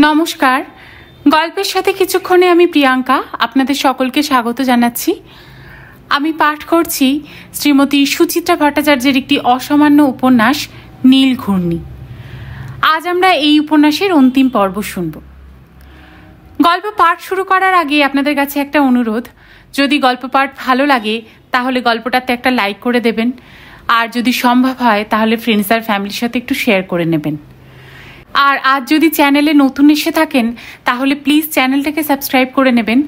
নমস্কার। গল্পের সাথে কিছুক্ষণে আমি প্রিয়াঙ্কা আপনাদের সকলকে স্বাগত জানাচ্ছি। আমি পাঠ করছি শ্রীমতী সুচিত্রা ভট্টাচার্যের একটি অসামান্য উপন্যাস নীল ঘূর্ণি। আজ আমরা এই উপন্যাসের অন্তিম পর্ব শুনব। গল্প পাঠ শুরু করার আগে আপনাদের কাছে একটা অনুরোধ, যদি গল্প পাঠ ভালো লাগে তাহলে গল্পটাতে একটা লাইক করে দেবেন, আর যদি সম্ভব হয় তাহলে ফ্রেন্ডস আর ফ্যামিলির সাথে একটু শেয়ার করে নেবেন। আর আজ যদি চ্যানেলে নতুন এসে থাকেন তাহলে প্লিজ চ্যানেলটাকে সাবস্ক্রাইব করে নেবেন,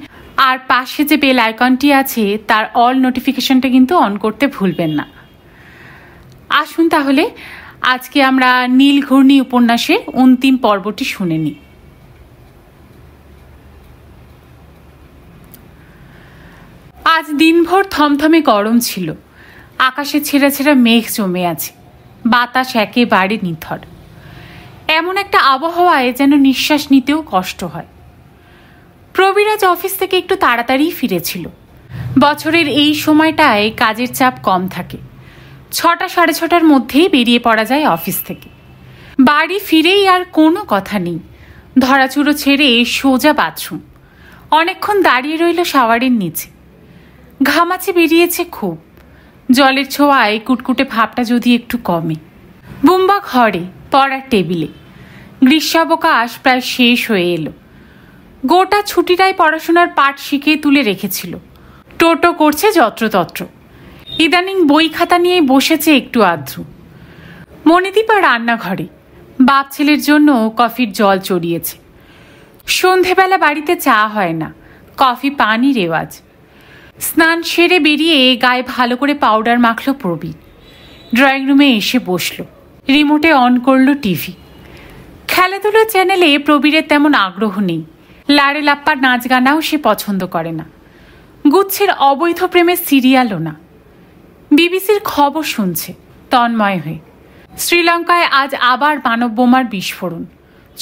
আর পাশে যে বেল আইকনটি আছে তার অল নোটিফিকেশনটা কিন্তু অন করতে ভুলবেন না। আসুন তাহলে আজকে আমরা নীল ঘূর্ণি উপন্যাসের অন্তিম পর্বটি শুনে নিই। আজ দিনভর থমথমে গরম ছিল। আকাশে ছেঁড়া ছেঁড়া মেঘ জমে আছে, বাতাস একেবারে নিথর। এমন একটা আবহাওয়ায় যেন নিঃশ্বাস নিতেও কষ্ট হয়। প্রবীর আজ অফিস থেকে একটু তাড়াতাড়ি ফিরেছিল। বছরের এই সময়টায় কাজের চাপ কম থাকে। 6টা সাড়ে 6টার মধ্যেই বেরিয়ে পড়া যায় অফিস থেকে। বাড়ি ফিরেই আর কোনো কথা নেই, ধরাচুরো ছেড়ে সোজা বাথরুম। অনেকক্ষণ দাঁড়িয়ে রইল শাওয়ারের নিচে। ঘামাচি বেরিয়েছে খুব। জলের ছোঁয়ায় কুটকুটে ভাবটা যদি একটু কমে। বুম্বা ঘরে পড়ার টেবিলে। গ্রীষ্মাবকাশ প্রায় শেষ হয়ে এলো। গোটা ছুটিটাই পড়াশোনার পাঠ শিখে তুলে রেখেছিল। টোটো করছে যত্রতত্র। ইদানিং বই খাতা নিয়ে বসেছে একটু আধটু। মণিদীপা রান্নাঘরে বাপ ছেলের জন্য কফির জল চড়িয়েছে। সন্ধেবেলা বাড়িতে চা হয় না, কফি পানি রেওয়াজ। স্নান সেরে বেরিয়ে গায়ে ভালো করে পাউডার মাখল প্রবীর। ড্রয়িং রুমে এসে বসল। রিমোটে অন করলো টিভি। খেলাধুলো চ্যানেলে প্রবীরের তেমন আগ্রহ নেই। লাড়ে লাপ্পার নাচ গানাও সে পছন্দ করে না। গুচ্ছের অবৈধ প্রেমের সিরিয়ালও না। বিবিসির খবর শুনছে তন্ময় হয়ে। শ্রীলঙ্কায় আজ আবার মানব বোমার বিস্ফোরণ।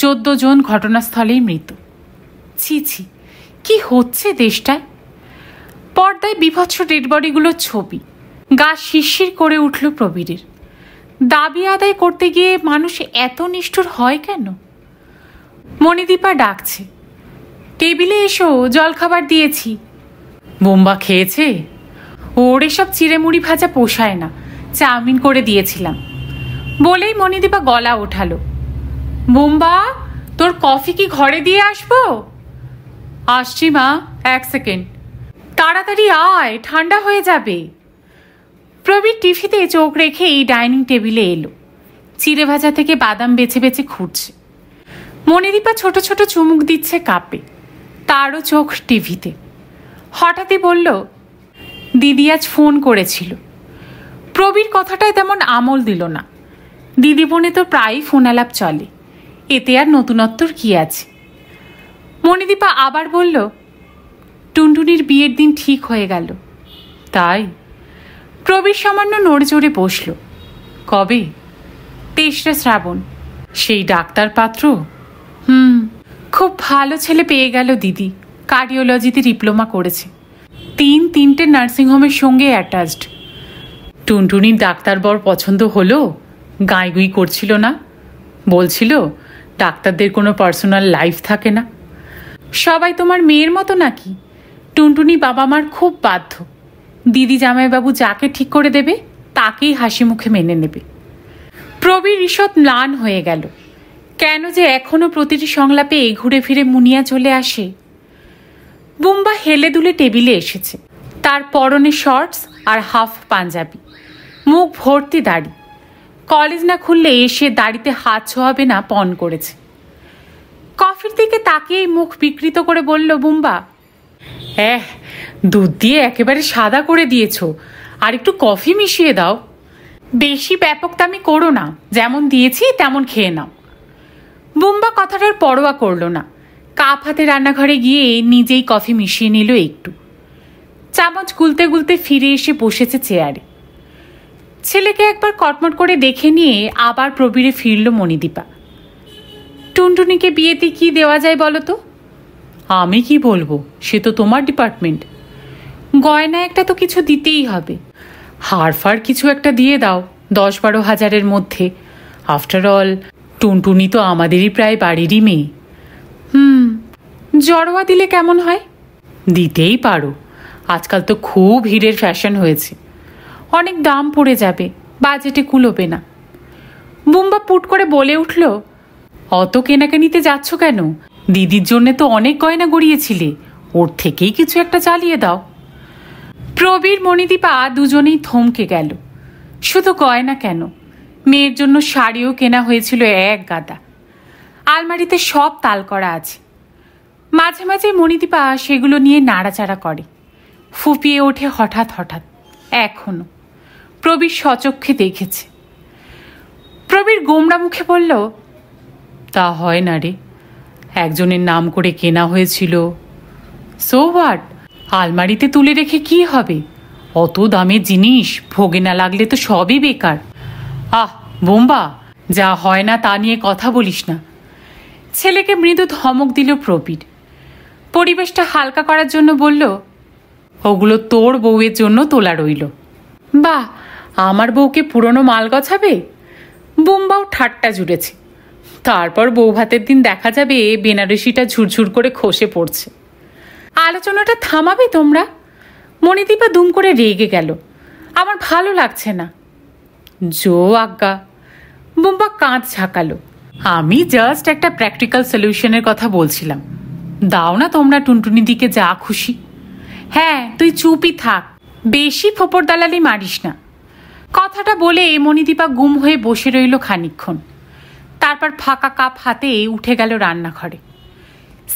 14 জন ঘটনাস্থলেই মৃত। ছি ছি, কি হচ্ছে দেশটায়! পর্দায় বিভৎস ডেডবডিগুলোর ছবি। গা শিরশির করে উঠল প্রবীরের। দাবি আদায় করতে গিয়ে মানুষ এত নিষ্ঠুর হয় কেন? মণিদীপা ডাকছে, টেবিলে এসো, জলখাবার দিয়েছি। বোম্বা খেয়েছে? ওর এসব চিড়েমুড়ি ভাজা পোষায় না, চাউমিন করে দিয়েছিলাম বলেই মণিদীপা গলা ওঠালো। বোম্বা, তোর কফি কি ঘরে দিয়ে আসবো? আসছি মা, 1 সেকেন্ড। তাড়াতাড়ি আয়, ঠান্ডা হয়ে যাবে। প্রবীর টিভিতে চোখ রেখে এই ডাইনিং টেবিলে এলো। চিড়ে ভাজা থেকে বাদাম বেছে বেছে খুঁড়ছে। মণিদীপা ছোট ছোট চুমুক দিচ্ছে কাপে। তারও চোখ টিভিতে। হঠাৎই বলল, দিদি আজ ফোন করেছিল। প্রবীর কথাটায় তেমন আমল দিল না। দিদি বোনে তো প্রায়ই ফোন আলাপ চলে, এতে আর নতুনত্বর কি আছে। মণিদীপা আবার বলল, টুনটুনির বিয়ের দিন ঠিক হয়ে গেল। তাই? প্রবীর সামান্য নড়েচড়ে বসল। কবে? 23 শ্রাবণ। সেই ডাক্তার পাত্র? খুব ভালো ছেলে পেয়ে গেল দিদি। কার্ডিওলজিতে ডিপ্লোমা করেছে। 3 নার্সিংহোমের সঙ্গে অ্যাটাচড। টুনটুনির ডাক্তার বর পছন্দ হলো? গাঁইগুই করছিল না? বলছিল ডাক্তারদের কোনো পার্সোনাল লাইফ থাকে না। সবাই তোমার মেয়ের মতো নাকি? টুনটুনি বাবা মার খুব বাধ্য। দিদি জামাইবাবু যাকে ঠিক করে দেবে তাকেই হাসি মুখে মেনে নেবে। প্রবীর ঈষৎ ম্লান হয়ে গেল। কেন যে এখনো প্রতিটি সংলাপে ঘুরে ফিরে মুনিয়া চলে আসে। বুম্বা হেলে দুলে টেবিলে এসেছে। তার পরনে শর্টস আর হাফ পাঞ্জাবি, মুখ ভর্তি দাড়ি। কলেজ না খুললে এসে দাড়িতে হাত ছোঁয়াবে না পণ করেছে। কফির দিকে তাকিয়েই মুখ বিকৃত করে বলল বুম্বা, দুধ দিয়ে একেবারে সাদা করে দিয়েছ, আর একটু কফি মিশিয়ে দাও। বেশি ব্যাপকতামি করো না, যেমন দিয়েছি তেমন খেয়ে নাও। বুম্বা কথাটার পরোয়া করল না। কাপ হাতে রান্নাঘরে গিয়ে নিজেই কফি মিশিয়ে নিল একটু। চামচ গুলতে গুলতে ফিরে এসে বসেছে চেয়ারে। ছেলেকে একবার কটমট করে দেখে নিয়ে আবার প্রবীরে ফিরল মণিদীপা। টুনটুনিকে বিয়েতে কি দেওয়া যায় বলো তো? আমি কি বলবো, সে তো তোমার ডিপার্টমেন্ট। গয়না একটা তো কিছু দিতেই হবে। হারফার কিছু একটা দিয়ে দাও, 10-12 হাজারের মধ্যে। আফটার অল টুনটুনি তো আমাদেরই প্রায় বাড়িরই মেয়ে। জড়োয়া দিলে কেমন হয়? দিতেই পারো, আজকাল তো খুব হিরের ফ্যাশন হয়েছে। অনেক দাম পড়ে যাবে, বাজেটে কুলোবে না। বুম্বা পুট করে বলে উঠল, অত কেনাকানিতে যাচ্ছ কেন? দিদির জন্যে তো অনেক গয়না গড়িয়েছিলে, ওর থেকেই কিছু একটা চালিয়ে দাও। প্রবীর মণিদীপা দুজনেই থমকে গেল। শুধু গয়না কেন, মেয়ের জন্য শাড়িও কেনা হয়েছিল এক গাদা। আলমারিতে সব তাল করা আছে। মাঝে মাঝে মণিদীপা সেগুলো নিয়ে নাড়াচাড়া করে, ফুপিয়ে ওঠে হঠাৎ হঠাৎ। এখনো প্রবীর সচক্ষে দেখেছে। প্রবীর গোমড়া মুখে বলল, তা হয় না রে, একজনের নাম করে কেনা হয়েছিল। সো হোয়াট, আলমারিতে তুলে রেখে কি হবে? অত দামের জিনিস ভোগে না লাগলে তো সবই বেকার। আহ বোম্বা, যা হয় না তা নিয়ে কথা বলিস না। ছেলেকে মৃদু ধমক দিল প্রবীর। পরিবেশটা হালকা করার জন্য বলল, ওগুলো তোর বউয়ের জন্য তোলা রইল। বাহ, আমার বউকে পুরনো মাল গছাবে? বোম্বাও ঠাট্টা জুড়েছে। তারপর বউ ভাতের দিন দেখা যাবে বেনারসিটা ঝুরঝুর করে খসে পড়ছে। আলোচনাটা থামাবে তোমরা? মণিদীপা দুম করে রেগে গেল। আমার ভালো লাগছে না। জো আজ্ঞা। বোম্বা কাঁধ ঝাঁকালো। আমি জাস্ট একটা প্র্যাকটিক্যাল সলিউশনের কথা বলছিলাম। দাও না তোমরা টুনটুনি দিকে যা খুশি। হ্যাঁ, তুই চুপই থাক, বেশি ফোপর দালালি মারিস না। কথাটা বলে মণিদীপা গুম হয়ে বসে রইল খানিকক্ষণ। তারপর ফাঁকা কাপ হাতে উঠে গেল রান্নাঘরে।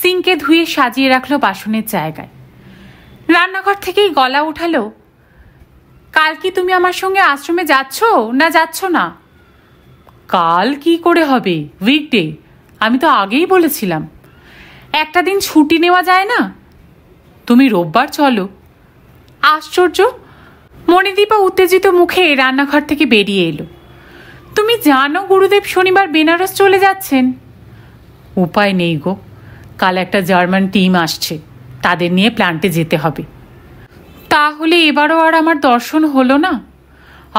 সিঙ্কে ধুয়ে সাজিয়ে রাখলো বাসনের জায়গায়। রান্নাঘর থেকেই গলা উঠালো, কাল কি তুমি আমার সঙ্গে আশ্রমে যাচ্ছ না যাচ্ছ না? কাল কি করে হবে, উইকডে। আমি তো আগেই বলেছিলাম। একটা দিন ছুটি নেওয়া যায় না? তুমি রোববার চলো। আশ্চর্য! মণিদীপা উত্তেজিত মুখে রান্নাঘর থেকে বেরিয়ে এলো। তুমি জানো গুরুদেব শনিবার বেনারস চলে যাচ্ছেন? উপায় নেই গো, কাল একটা জার্মান টিম আসছে, তাদের নিয়ে প্ল্যান্টে যেতে হবে। তাহলে এবারও আর আমার দর্শন হলো না?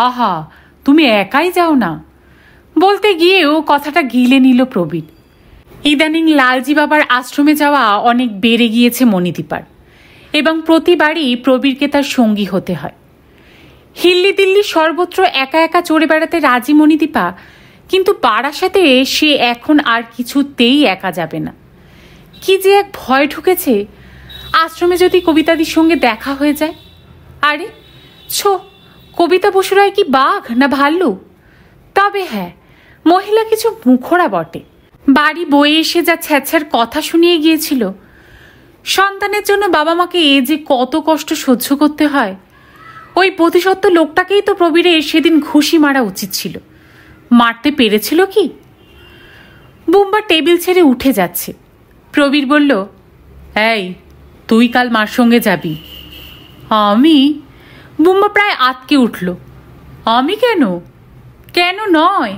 আহা, তুমি একাই যাও না। বলতে গিয়েও কথাটা গিলে নিল প্রবীর। ইদানিং লালজি বাবার আশ্রমে যাওয়া অনেক বেড়ে গিয়েছে মণিদীপার, এবং প্রতিবারই প্রবীরকে তার সঙ্গী হতে হয়। হিল্লি দিল্লি সর্বত্র একা একা চড়ে বেড়াতে রাজি মণিদীপা, কিন্তু বারাসাতে সে এখন আর কিছুতেই একা যাবে না। কি যে এক ভয় ঢুকেছে, আশ্রমে যদি কবিতাদির সঙ্গে দেখা হয়ে যায়। আরে কবিতা বসুরায় কি বাঘ না ভাল্লুক? তবে হ্যাঁ, মহিলা কিছু মুখরা বটে। বাড়ি বয়ে এসে যা ছ্যাঁচ্ছার কথা শুনিয়ে গিয়েছিল। সন্তানের জন্য বাবা মাকে যে কত কষ্ট সহ্য করতে হয়, ওই প্রতিশব্দ লোকটাকেই তো প্রবীরের সেদিন ঘুষি মারা উচিত ছিল। মারতে পেরেছিল কি? বুম্বা টেবিল ছেড়ে উঠে যাচ্ছে। প্রবীর বলল, এই তুই কাল মার সঙ্গে যাবি। আমি? বুম্বা প্রায় আটকে উঠল। আমি কেন? কেন নয়?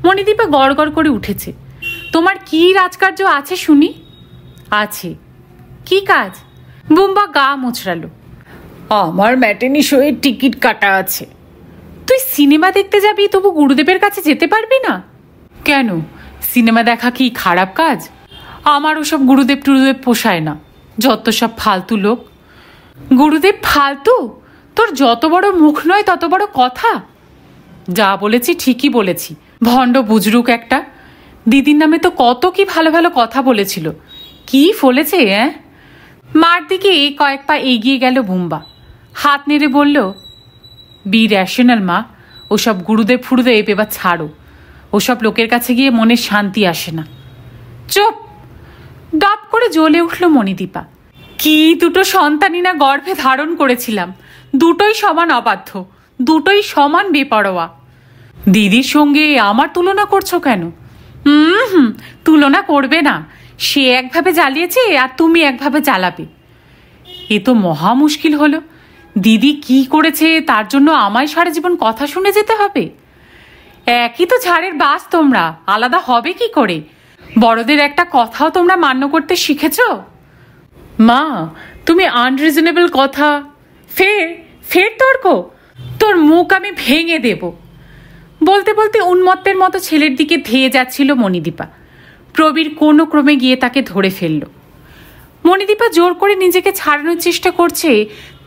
মণিদীপা গড় গড় করে উঠেছে। তোমার কি রাজকার্য আছে শুনি? আছে। কি কাজ? বুম্বা গা মোচড়ালো। আমার ম্যাটেনি শোয়ের টিকিট কাটা আছে। তুই সিনেমা দেখতে যাবি, তবু গুরুদেবের কাছে যেতে পারবি না? কেন, সিনেমা দেখা কি খারাপ কাজ? আমার ওসব গুরুদেব টুরুদেব পোষায় না, যত সব ফালতু লোক। গুরুদেব ফালতু? তোর যত বড় মুখ নয় তত বড় কথা। যা বলেছি ঠিকই বলেছি। ভণ্ড বুজরুক একটা। দিদির নামে তো কত কি ভালো ভালো কথা বলেছিল, কি ফলেছে। মার দিকে কয়েক পা এগিয়ে গেল বুম্বা। হাত নেড়ে বলল, বি র্যাশনাল মা। ওসব গুরুদেব ফুরুদেব এবার ছাড়ো। ওসব লোকের কাছে গিয়ে মনের শান্তি আসে না। চুপ! দপ করে জ্বলে উঠল মণিদীপা। কি দুটো সন্তানই না গর্ভে ধারণ করেছিলাম, দুটোই সমান অবাধ্য, দুটোই সমান বেপরোয়া। দিদির সঙ্গে আমার তুলনা করছো কেন? তুলনা করবে না। সে একভাবে জ্বালিয়েছে আর তুমি একভাবে জ্বালাবে। এ তো মহা মুশকিল হলো। দিদি কি করেছে তার জন্য আমায় সারা জীবন কথা শুনে যেতে হবে? একই তো ঝাড়ের বাস, তোমরা আলাদা হবে কি করে? বড়দের একটা কথাও তোমরা মান্য করতে শিখেছ? মা, তুমি আনরিজনেবল কথা। ফের ফের তর্ক? তোর মুখ আমি ভেঙে দেব। বলতে বলতে উন্মত্তের মতো ছেলের দিকে ধেয়ে যাচ্ছিল মণিদীপা। প্রবীর কোনো ক্রমে গিয়ে তাকে ধরে ফেলল। মণিদীপা জোর করে নিজেকে ছাড়ানোর চেষ্টা করছে,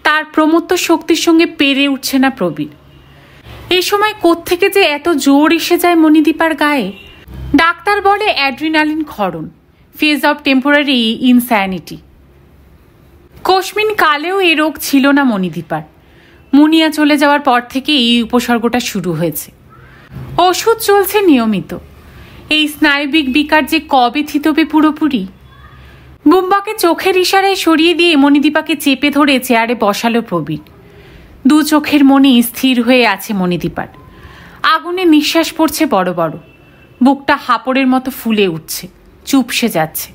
তার প্রমত্ত শক্তির সঙ্গে পেরে উঠছে না প্রবীর। এই সময় কোত্থেকে যে এত জোর এসে যায় মণিদীপার গায়ে। ডাক্তার বলে অ্যাড্রিনালিন ক্ষরণ, ফেজ অফ টেম্পোরারি ইনস্যানিটি। কোশমিন কালেও এই রোগ ছিল না মণিদীপার। মুনিয়া চলে যাওয়ার পর থেকে এই উপসর্গটা শুরু হয়েছে। ওষুধ চলছে নিয়মিত। এই স্নায়বিক বিকার যে কবে থিতবে পুরোপুরি। বুম্বাকে চোখের ইশারায় সরিয়ে দিয়ে মণিদীপাকে চেপে ধরে চেয়ারে বসালো প্রবীর। দু চোখের মনি স্থির হয়ে আছে মণিদীপার। আগুনে নিঃশ্বাস পড়ছে বড় বড়, বুকটা হাঁপড়ের মতো ফুলে উঠছে, চুপসে যাচ্ছে।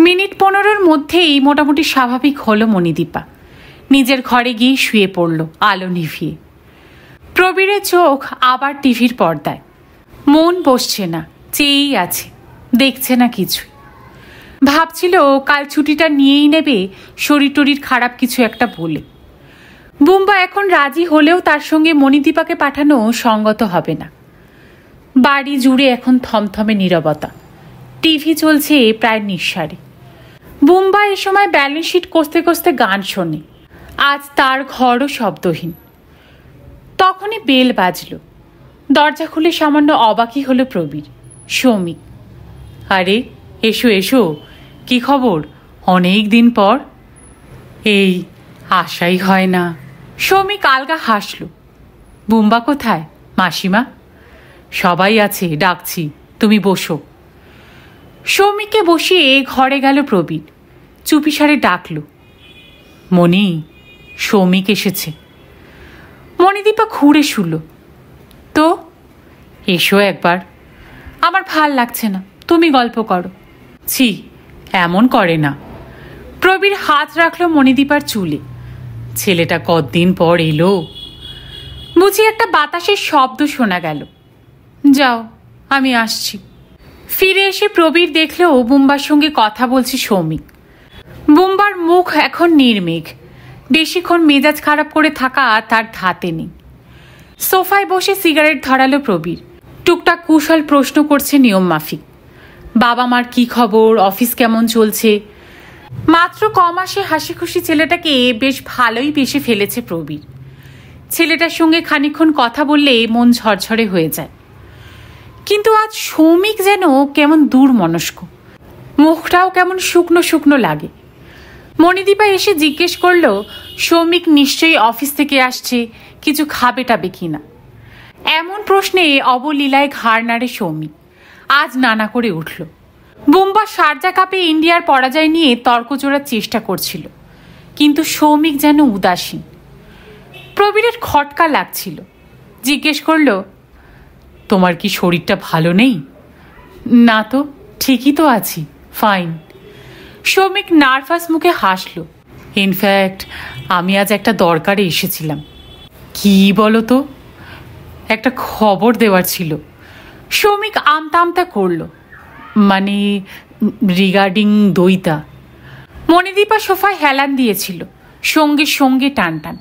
মিনিট 15-র মধ্যেই মোটামুটি স্বাভাবিক হলো মণিদীপা। নিজের ঘরে গিয়ে শুয়ে পড়ল আলো নিভিয়ে। প্রবীরের চোখ আবার টিভির পর্দায়। মন বসছে না, চেয়েই আছে, দেখছে না কিছু। ভাবছিল কাল ছুটিটা নিয়েই নেবে, শরীর টরির খারাপ কিছু একটা বলে। বুম্বা এখন রাজি হলেও তার সঙ্গে মণিদীপাকে পাঠানো সঙ্গত হবে না। বাড়ি জুড়ে এখন থমথমে নীরবতা। টিভি চলছে প্রায় নিঃসারে। বুম্বা এ সময় ব্যালেন্স শিট কষতে কষতে গান শোনে। আজ তার ঘরও শব্দহীন। তখনই বেল বাজল। দরজা খুলে সামান্য অবাকই হলো প্রবীর। সৌমিক। আরে এসো এসো, কি খবর? অনেক দিন পর। এই আশাই হয় না। সৌমিক আলগা হাসল। বুম্বা কোথায়? মাসিমা? সবাই আছে, ডাকছি, তুমি বসো। সৌমিককে বসিয়ে ঘরে গেল প্রবীর। চুপিসারে ডাকল, মণি, সৌমিক এসেছে। মণিদীপা ঘুরে শুল। তো এসো একবার। আমার ভাল লাগছে না, তুমি গল্প করো। ছি, এমন করে না। প্রবীর হাত রাখল মণিদীপার চুলে। ছেলেটা কতদিন পর এলো। বুঝি একটা বাতাসের শব্দ শোনা গেল। যাও, আমি আসছি। ফিরে এসে প্রবীর দেখল বুম্বার সঙ্গে কথা বলছে সৌমিক। বুম্বার মুখ এখন নির্মেঘ। বেশিক্ষণ মেজাজ খারাপ করে থাকা তার ধাতে নেই। সোফায় বসে সিগারেট ধরালো প্রবীর। টুকটাক কুশল প্রশ্ন করছে নিয়ম মাফিক। বাবা মার কি খবর, অফিস কেমন চলছে। মাত্র কমাসে হাসি খুশি ছেলেটাকে বেশ ভালোই বেশে ফেলেছে প্রবীর। ছেলেটার সঙ্গে খানিকক্ষণ কথা বললে মন ঝরঝরে হয়ে যায়। কিন্তু আজ সৌমিক যেন কেমন দূরমনস্ক, মুখটাও কেমন শুকনো শুকনো লাগে। মণিদীপা এসে জিজ্ঞেস করল সৌমিক নিশ্চয়ই অফিস থেকে আসছে, কিছু খাবে টাবে কিনা। এমন প্রশ্নে অবলীলায় ঘাড় নাড়ে সৌমিক। আজ নানা করে উঠল। বুম্বা শারজা কাপে ইন্ডিয়ার পরাজয় নিয়ে তর্ক জোড়ার চেষ্টা করছিল, কিন্তু সৌমিক যেন উদাসীন। প্রবীরের খটকা লাগছিল। জিজ্ঞেস করল, তোমার কি শরীরটা ভালো নেই? না তো, ঠিকই তো আছি, ফাইন। সৌমিক নার্ভাস মুখে হাসল। ইনফ্যাক্ট আমি আজ একটা দরকারে এসেছিলাম। কি বলো তো? একটা খবর দেওয়ার ছিল। সৌমিক আমতা আমতা করল। মানে রিগার্ডিং দইতা। মণিদীপা সোফায় হেলান দিয়েছিল, সঙ্গে সঙ্গে টান টান।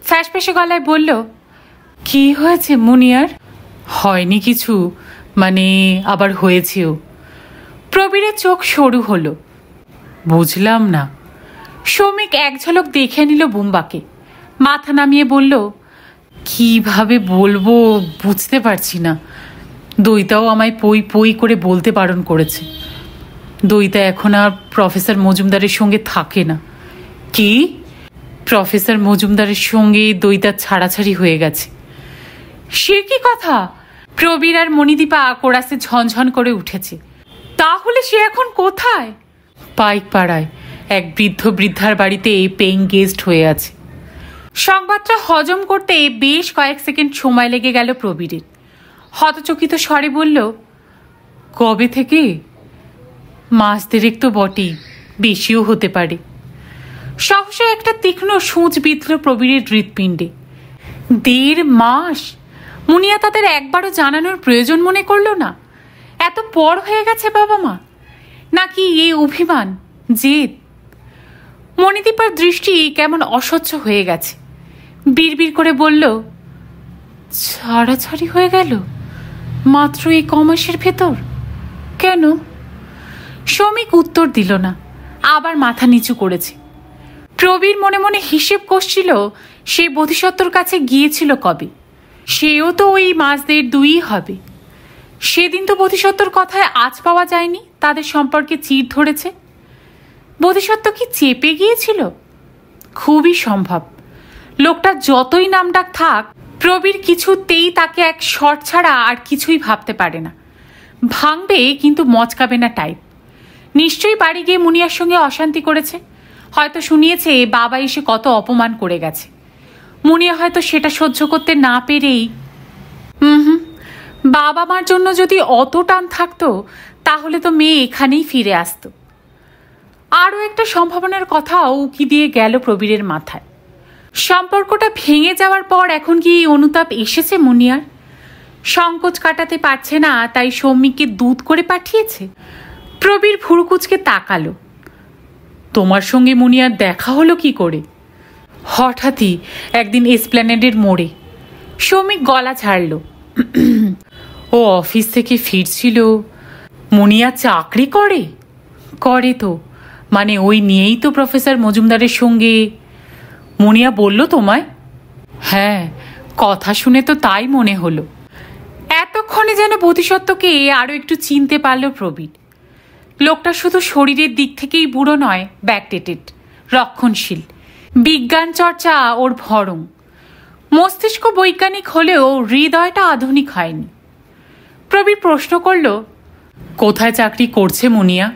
ফ্যাসফ্যাসে গলায় বলল, কি হয়েছে মুনিয়ার? হয়নি কিছু, মানে আবার হয়েছেও। প্রবীরের চোখ সরু হলো। বুঝলাম না। সৌমিক এক ঝলক দেখে নিল বুম্বাকে। মাথা নামিয়ে বলল, কিভাবে বলবো বুঝতে পারছি না। দইতাও আমায় পই পই করে বলতে বারণ করেছে। দইতা এখন আর প্রফেসর মজুমদারের সঙ্গে থাকে না। কি? প্রফেসর মজুমদারের সঙ্গে দইতার ছাড়াছাড়ি হয়ে গেছে। সে কি কথা? প্রবীর আর মণিদীপা কোরাসে ঝনঝন করে উঠেছে। তাহলে সে এখন কোথায়? পাইকপাড়ায় এক বৃদ্ধ বৃদ্ধার বাড়িতে পেইং গেস্ট হয়ে আছে। সংবাদটা হজম করতে বেশ কয়েক সেকেন্ড সময় লেগে গেল প্রবীরের। হতচকিত স্বরে বলল, কবে থেকে? মাস দেড়েক তো বটেই, বেশিও হতে পারে। সহসা একটা তীক্ষ্ণ সূঁচ বিঁধল প্রবীরের হৃৎপিণ্ডে। 1.5 মাস? মুনিয়া তাদের একবারও জানানোর প্রয়োজন মনে করল না? এত পর হয়ে গেছে বাবা মা? নাকি এই অভিমান, জেদ? মণিদীপার দৃষ্টি কেমন অসহ্য হয়ে গেছে। বিড়বিড় করে বলল, ছাড়াছাড়ি হয়ে গেল মাত্র এই কমাসের ভেতর? কেন? শৌমিক উত্তর দিল না, আবার মাথা নিচু করেছে। প্রবীর মনে মনে হিসেব করছিল সে বোধিসত্ত্বর কাছে গিয়েছিল কবে। সেও তো ওই মাস 1.5-2 হবে। সেদিন তো বোধিসত্ত্বর কথায় আজ পাওয়া যায়নি, তাদের সম্পর্কে চিড় ধরেছে। বোধিসত্ত্ব কি চেপে গিয়েছিল? খুবই সম্ভব। লোকটা যতই নামডাক থাক, প্রবীর কিছুতেই তাকে এক শট ছাড়া আর কিছুই ভাবতে পারে না। ভাঙবে কিন্তু মচকাবে না টাইপ। নিশ্চয়ই বাড়ি গিয়ে মুনিয়ার সঙ্গে অশান্তি করেছে। হয়তো শুনিয়েছে বাবা এসে কত অপমান করে গেছে। মুনিয়া হয়তো সেটা সহ্য করতে না পেরেই বাবা মার জন্য যদি অত টান থাকতো তাহলে তো মেয়ে এখানেই ফিরে আসতো। আরও একটা সম্ভাবনার কথাও উকি দিয়ে গেল প্রবীরের মাথায়। সম্পর্কটা ভেঙে যাওয়ার পর এখন কি অনুতাপ এসেছে মুনিয়ার? সংকোচ কাটাতে পারছে না, তাই সৌমিককে দুধ করে পাঠিয়েছে। প্রবীর ভুরুকুচকে তাকালো। তোমার সঙ্গে মুনিয়ার দেখা হলো কি করে? হঠাৎই একদিন এসপ্ল্যানেডের মোড়ে। সৌমিক গলা ছাড়ল। ও অফিস থেকে ফিরছিল। মুনিয়া চাকরি করে? করে তো, মানে ওই নিয়েই তো প্রফেসর মজুমদারের সঙ্গে। মুনিয়া বলল তোমায়? হ্যাঁ, কথা শুনে তো তাই মনে হলো। এতক্ষণে যেন বোধিসত্ত্বকে আরও একটু চিনতে পারল প্রবীর। লোকটা শুধু শরীরের দিক থেকেই বুড়ো নয়, ব্যাকডেটেড, রক্ষণশীল। বিজ্ঞান চর্চা ওর ভরং। মস্তিষ্ক বৈজ্ঞানিক হলেও হৃদয়টা আধুনিক হয়নি। প্রবীর প্রশ্ন করল, কোথায় চাকরি করছে মুনিয়া?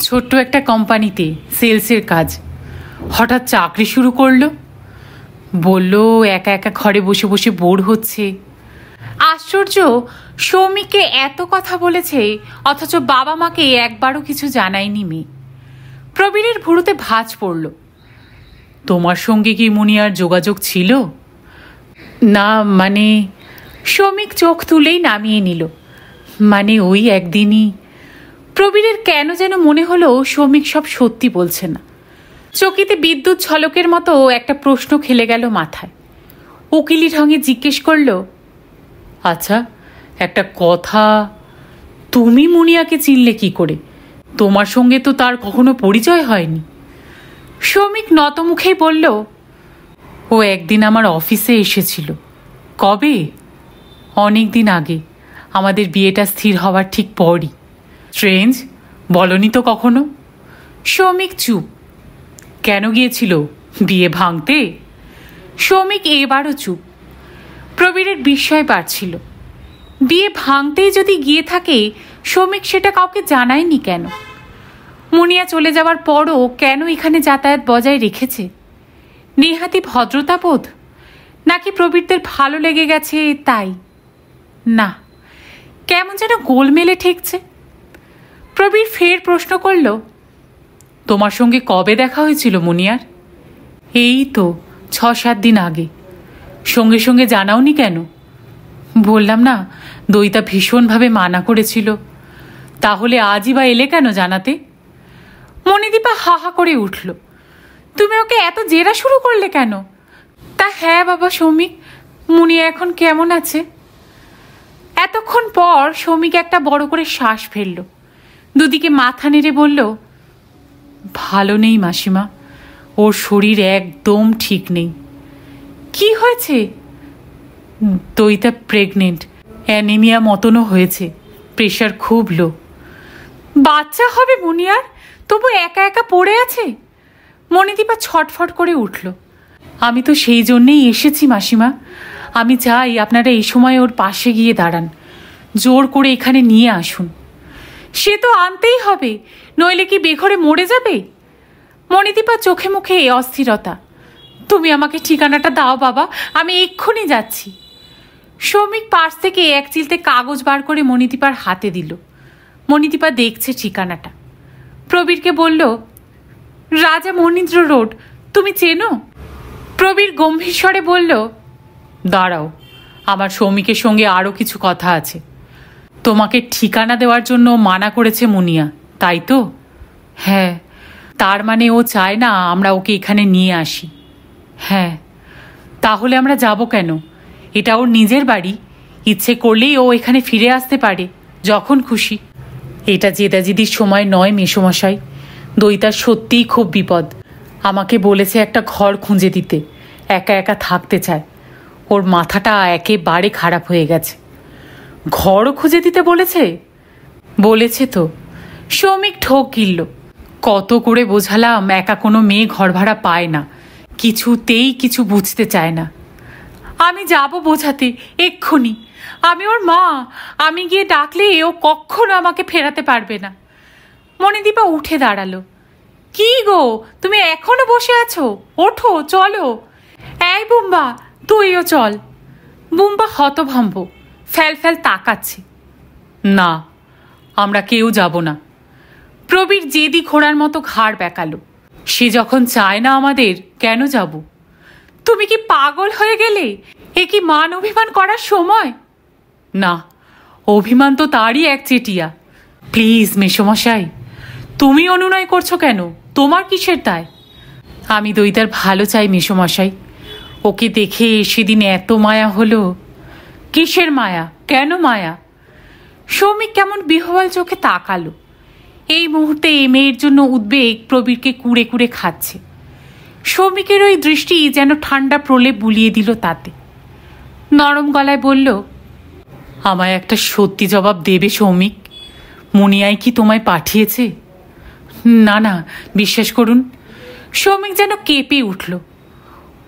ছোট্ট একটা কোম্পানিতে সেলসের কাজ। হঠাৎ চাকরি শুরু করলো। বলল একা একা ঘরে বসে বসে বোর হচ্ছে। আশ্চর্য, সৌমিককে এত কথা বলেছে অথচ বাবা মাকে একবারও কিছু জানায়নি মেয়ে। প্রবীরের ভুরুতে ভাঁজ পড়ল। তোমার সঙ্গে কি মুনিয়ার যোগাযোগ ছিল? না, মানে। সৌমিক চোখ তুলেই নামিয়ে নিল। মানে ওই একদিনই। প্রবীরের কেন যেন মনে হলো সৌমিক সব সত্যি বলছে না। চকিতে বিদ্যুৎ ঝলকের মতো একটা প্রশ্ন খেলে গেল মাথায়। উকিলি ঢঙে জিজ্ঞেস করল, আচ্ছা একটা কথা, তুমি মুনিয়াকে চিনলে কি করে? তোমার সঙ্গে তো তার কখনো পরিচয় হয়নি। সৌমিক নতমুখেই বলল, ও একদিন আমার অফিসে এসেছিল। কবে? অনেক দিন আগে, আমাদের বিয়েটা স্থির হওয়ার ঠিক পরই। স্ট্রেঞ্জ, বলনি তো কখনো। সৌমিক চুপ। কেন গিয়েছিল? বিয়ে ভাঙতে? সৌমিক এবারও চুপ। প্রবীরের বিস্ময় বাড়ছিল। বিয়ে ভাঙতেই যদি গিয়ে থাকে, সৌমিক সেটা কাউকে জানায়নি কেন? মুনিয়া চলে যাওয়ার পরও কেন এখানে যাতায়াত বজায় রেখেছে? নেহাতি ভদ্রতাবোধ, নাকি প্রবীরদের ভালো লেগে গেছে তাই? না, কেমন যেন গোলমেলে ঠেকছে। প্রবীর ফের প্রশ্ন করল, তোমার সঙ্গে কবে দেখা হয়েছিল মুনিয়ার? এই তো 6-7 দিন আগে। সঙ্গে সঙ্গে জানাওনি কেন? বললাম না, দইতা ভীষণভাবে মানা করেছিল। তাহলে আজই বা এলে কেন জানাতে? মণিদীপা হা হা করে উঠল। তুমি ওকে এত জেরা শুরু করলে কেন? তা হ্যাঁ বাবা সৌমিক, মুনিয়া এখন কেমন আছে? এতক্ষণ পর সৌমিক একটা বড় করে শ্বাস ফেলল। দুদিকে মাথা নেড়ে বলল, ভালো নেই মাসিমা, ওর শরীর একদম ঠিক নেই। কি হয়েছে? দইতা প্রেগনেন্ট, অ্যানিমিয়া মতনও হয়েছে, প্রেশার খুব লো। বাচ্চা হবে মুনিয়ার, তবু একা একা পড়ে আছে? মণিদীপা ছটফট করে উঠল। আমি তো সেই জন্যেই এসেছি মাসিমা। আমি চাই আপনারা এই সময় ওর পাশে গিয়ে দাঁড়ান, জোর করে এখানে নিয়ে আসুন। সে তো আনতেই হবে, নইলে কি বেঘরে মরে যাবে? মণিদীপা চোখে মুখে অস্থিরতা। তুমি আমাকে ঠিকানাটা দাও বাবা, আমি এক্ষুনি যাচ্ছি। সৌমিক পার্স থেকে এক চিলতে কাগজ বার করে মণিদীপার হাতে দিল। মণিদীপা দেখছে ঠিকানাটা। প্রবীরকে বলল, রাজা মনীন্দ্র রোড, তুমি চেনো? প্রবীর গম্ভীর স্বরে বলল, দাঁড়াও, আমার সৌমিকের সঙ্গে আরও কিছু কথা আছে। তোমাকে ঠিকানা দেওয়ার জন্য মানা করেছে মুনিয়া, তাই তো? হ্যাঁ। তার মানে ও চায় না আমরা ওকে এখানে নিয়ে আসি? হ্যাঁ। তাহলে আমরা যাব কেন? এটা ওর নিজের বাড়ি, ইচ্ছে করলেই ও এখানে ফিরে আসতে পারে যখন খুশি। এটা জেদাজেদির সময় নয় মেসোমশাই, দইতার সত্যিই খুব বিপদ। আমাকে বলেছে একটা ঘর খুঁজে দিতে, একা একা থাকতে চায়। ওর মাথাটা একেবারে খারাপ হয়ে গেছে। ঘরও খুঁজে দিতে বলেছে? বলেছে তো। সৌমিক ঠোক গিলল। কত করে বোঝালাম একা কোনো মেয়ে ঘর ভাড়া পায় না, কিছুতেই কিছু বুঝতে চায় না। আমি যাব বোঝাতে এক্ষুনি, আমি ওর মা, আমি গিয়ে ডাকলে ও কখনো আমাকে ফেরাতে পারবে না। মণিদীপা উঠে দাঁড়ালো। কি গো, তুমি এখনো বসে আছো? ওঠো, চলো। এই বুম্বা, তুইও চল। বুম্বা হতভম্ব, ফ্যাল ফ্যাল তাকাচ্ছে। না, আমরা কেউ যাব না। প্রবীর জেদি ঘোড়ার মতো ঘাড় বেঁকালো। সে যখন চায় না আমাদের, কেন যাব? তুমি কি পাগল হয়ে গেলে? এ কি মান অভিমান করার সময়? না, অভিমান তো তারই এক চেটিয়া। প্লিজ মেসোমশাই, তুমি অনুনয় করছো কেন? তোমার কিসের দায়? আমি দইতার ভালো চাই মেসোমশাই। ওকে দেখে সেদিন এত মায়া হলো। কিসের মায়া? কেন মায়া? সৌমিক কেমন বিহ্বল চোখে তাকালো। এই মুহূর্তে মেয়ের জন্য উদ্বেগ প্রবীরকে কুড়ে কুড়ে খাচ্ছে। সৌমিকের ওই দৃষ্টি যেন ঠান্ডা প্রলেপ বুলিয়ে দিল তাতে। নরম গলায় বলল, আমায় একটা সত্যি জবাব দেবে সৌমিক? মুনিয়াই কি তোমায় পাঠিয়েছে? না না, বিশ্বাস করুন। সৌমিক যেন কেঁপে উঠল।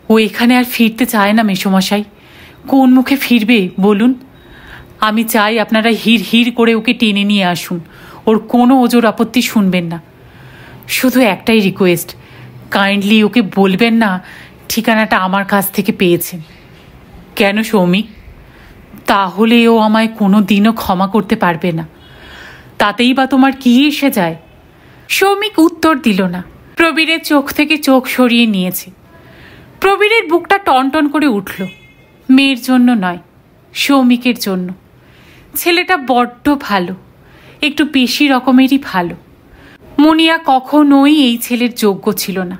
ও এখানে আর ফিরতে চায় না মেসোমশাই। কোন মুখে ফিরবে বলুন? আমি চাই আপনারা হির হির করে ওকে টেনে নিয়ে আসুন। ওর কোনো ওজোর আপত্তি শুনবেন না। শুধু একটাই রিকোয়েস্ট, কাইন্ডলি ওকে বলবেন না ঠিকানাটা আমার কাছ থেকে পেয়েছেন। কেন সৌমিক? তাহলে ও আমায় কোনো দিনও ক্ষমা করতে পারবে না। তাতেই বা তোমার কি এসে যায়? সৌমিক উত্তর দিল না। প্রবীরের চোখ থেকে চোখ সরিয়ে নিয়েছে। প্রবীরের বুকটা টনটন করে উঠল। মেয়ের জন্য নয়, সৌমিকের জন্য। ছেলেটা বড্ড ভালো, একটু বেশি রকমেরই ভালো। মুনিয়া কখনোই এই ছেলের যোগ্য ছিল না।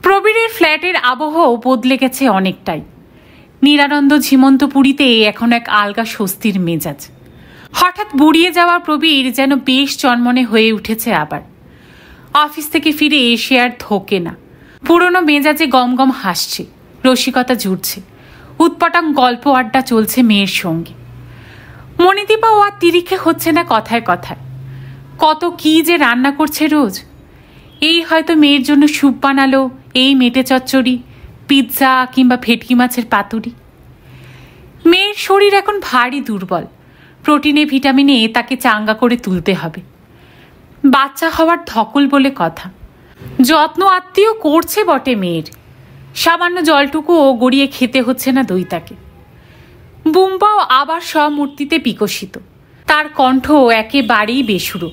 প্রবীরের ফ্ল্যাটের আবহাওয়া বদলে গেছে অনেকটাই। নিরানন্দ ঝিমন্তপুরীতে এখন এক আলগা স্বস্তির মেজাজ। হঠাৎ বুড়িয়ে যাওয়া প্রবীর যেন বেশ চনমনে হয়ে উঠেছে আবার। অফিস থেকে ফিরে এসে আর ধোকে না। পুরনো মেজাজে গমগম হাসছে, রসিকতা জুড়ছে, উৎপটাং গল্প আড্ডা চলছে মেয়ের সঙ্গে। মণিদীপাও আর তিরিক্ষে হচ্ছে না কথায় কথায়। কত কি যে রান্না করছে রোজ। এই হয়তো মেয়ের জন্য স্যুপ বানালো, এই মেটে চচ্চড়ি, পিৎজা কিংবা ভেটকি মাছের পাতুরি। মেয়ের শরীর এখন ভারী দুর্বল। প্রোটিনে ভিটামিনে তাকে চাঙ্গা করে তুলতে হবে। বাচ্চা হওয়ার ধকল বলে কথা। যত্ন আত্মীয় করছে বটে মেয়ের। সামান্য জলটুকুও গড়িয়ে খেতে হচ্ছে না দইতাকে। বুম্বাও আবার স্বমূর্তিতে বিকশিত। তার কণ্ঠ একেবারেই বেসুরো,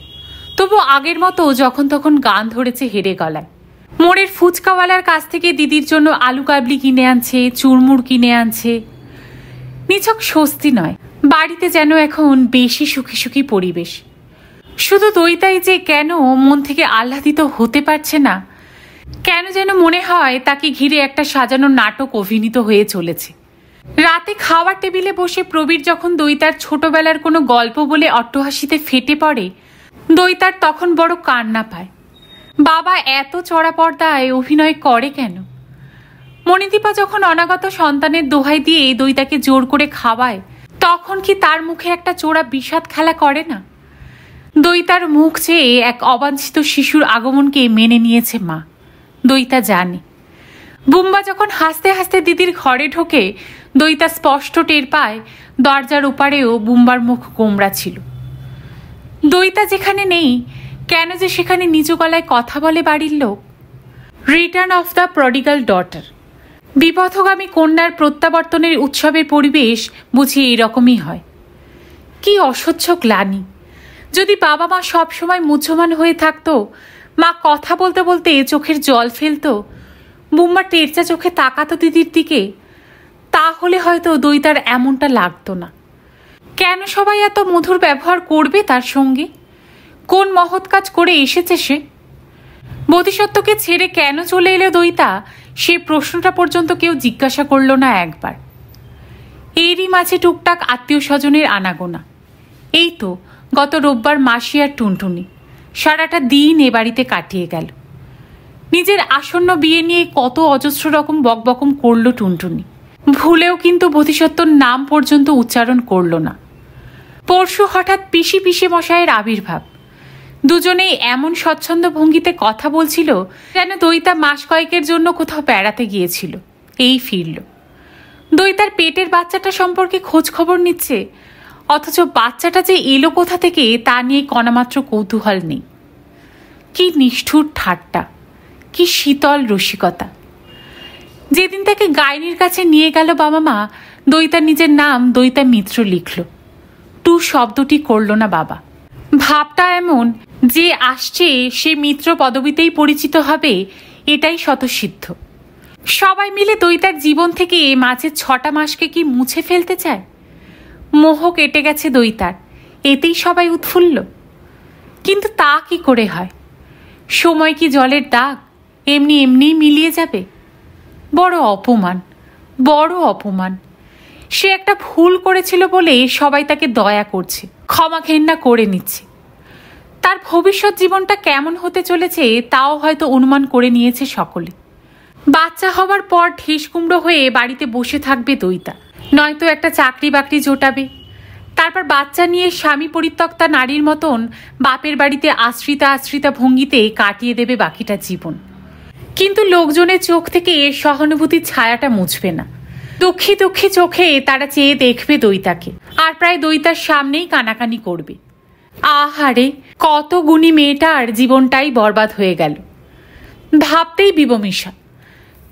তবু আগের মতো যখন তখন গান ধরেছে হেরে গলায়। মোড়ের ফুচকাওয়ালার কাছ থেকে দিদির জন্য আলু কাবলি কিনে আনছে, চুরমুর কিনে আনছে। নিছক স্বস্তি নয়, বাড়িতে যেন এখন বেশি সুখী সুখী পরিবেশ। শুধু দইতাই যে কেন মন থেকে আহ্লাদিত হতে পারছে না, কেন যেন মনে হয় তাকে ঘিরে একটা সাজানো নাটক অভিনীত হয়ে চলেছে। রাতে খাওয়ার টেবিলে বসে প্রবীর যখন দইতার ছোটবেলার কোনো গল্প বলে অট্টহাসিতে ফেটে পড়ে, দইতার তখন বড় কান্না পায়। বাবা এত চড়া পর্দায় অভিনয় করে কেন? মণিদীপা যখন অনাগত সন্তানের দোহাই দিয়ে দইতাকে জোর করে খাওয়ায়, তখন কি তার মুখে একটা চোরা বিষাদ খেলা করে না? দইতার মুখ চেয়ে এক অবাঞ্ছিত শিশুর আগমনকে মেনে নিয়েছে মা। দইতা জানে। বুম্বা যখন হাসতে হাসতে দিদির ঘরে ঢোকে, দইতা স্পষ্ট টের পায় দরজার ওপারেও বুম্বার মুখ গোমড়া ছিল। দইতা যেখানে নেই, কেন যে সেখানে নিচু গলায় কথা বলে বাড়ির লোক। Return of the prodigal daughter, বিপথগামী কন্যার প্রত্যাবর্তনের উৎসবের পরিবেশ বুঝি এইরকমই হয়। কি অসহ্য গ্লানি! যদি বাবা মা সবসময় মুহ্যমান হয়ে থাকতো, মা কথা বলতে বলতে চোখের জল ফেলতো, বুম্বা টেরচা চোখে তাকাতো দিদির দিকে, তাহলে হয়তো দইতার এমনটা লাগতো না। কেন সবাই এত মধুর ব্যবহার করবে তার সঙ্গে? কোন মহৎ কাজ করে এসেছে সে? বোধিসত্ত্বকে ছেড়ে কেন চলে এলো দইতা, সে প্রশ্নটা পর্যন্ত কেউ জিজ্ঞাসা করল না একবার। এরই মাঝে টুকটাক আত্মীয় স্বজনের আনাগোনা। এই তো গত রোববার মাসি আর টুনটুনি সারাটা দিন এ বাড়িতে কাটিয়ে গেল। নিজের আসন্ন বিয়ে নিয়ে কত অজস্র রকম বকবকম করল টুনটুনি, ভুলেও কিন্তু বোধিসত্ত্বর নাম পর্যন্ত উচ্চারণ করল না। পরশু হঠাৎ পিসি মশাইয়ের আবির্ভাব। দুজনেই এমন স্বচ্ছন্দ ভঙ্গিতে কথা বলছিল যেন দইতা মাস কয়েকের জন্য কোথাও বেড়াতে গিয়েছিল, এই ফিরল। দইতার পেটের বাচ্চাটা সম্পর্কে খোঁজ খবর নিচ্ছে, অথচ বাচ্চাটা যে এলো কোথা থেকে তা নিয়ে কণামাত্র কৌতূহল নেই। কি নিষ্ঠুর ঠাট্টা, কি শীতল রসিকতা। যেদিন তাকে গাইনির কাছে নিয়ে গেল বাবা মা, দইতার নিজের নাম দইতা মিত্র লিখল। টু শব্দটি করল না বাবা। ভাবটা এমন যে আসছে সে মিত্র পদবিতেই পরিচিত হবে, এটাই স্বতঃসিদ্ধ। সবাই মিলে দইতার জীবন থেকে মাঝে 6টা মাসকে কি মুছে ফেলতে চায়? মোহ কেটে গেছে দইতার, এতেই সবাই উৎফুল্ল। কিন্তু তা কি করে হয়? সময় কি জলের দাগ, এমনি মিলিয়ে যাবে? বড় অপমান, বড় অপমান। সে একটা ভুল করেছিল বলে সবাই তাকে দয়া করছে, ক্ষমা ঘেন্না করে নিচ্ছে। তার ভবিষ্যৎ জীবনটা কেমন হতে চলেছে তাও হয়তো অনুমান করে নিয়েছে সকলে। বাচ্চা হবার পর ঠেস কুমড়ো হয়ে বাড়িতে বসে থাকবে দইতা, নয়তো একটা চাকরি বাকরি জোটাবে। তারপর বাচ্চা নিয়ে স্বামী পরিত্যক্তা নারীর মতন বাপের বাড়িতে আশ্রিতা ভঙ্গিতে কাটিয়ে দেবে বাকিটা জীবন। কিন্তু লোকজনের চোখ থেকে সহানুভূতির ছায়াটা মুছবে না। দুঃখী চোখে তারা চেয়ে দেখবে দইতাকে, আর প্রায় দইতার সামনেই কানাকানি করবে। আহারে, কত গুণী মেয়েটার জীবনটাই বরবাদ হয়ে গেল। ভাবতেই বিবমিশা।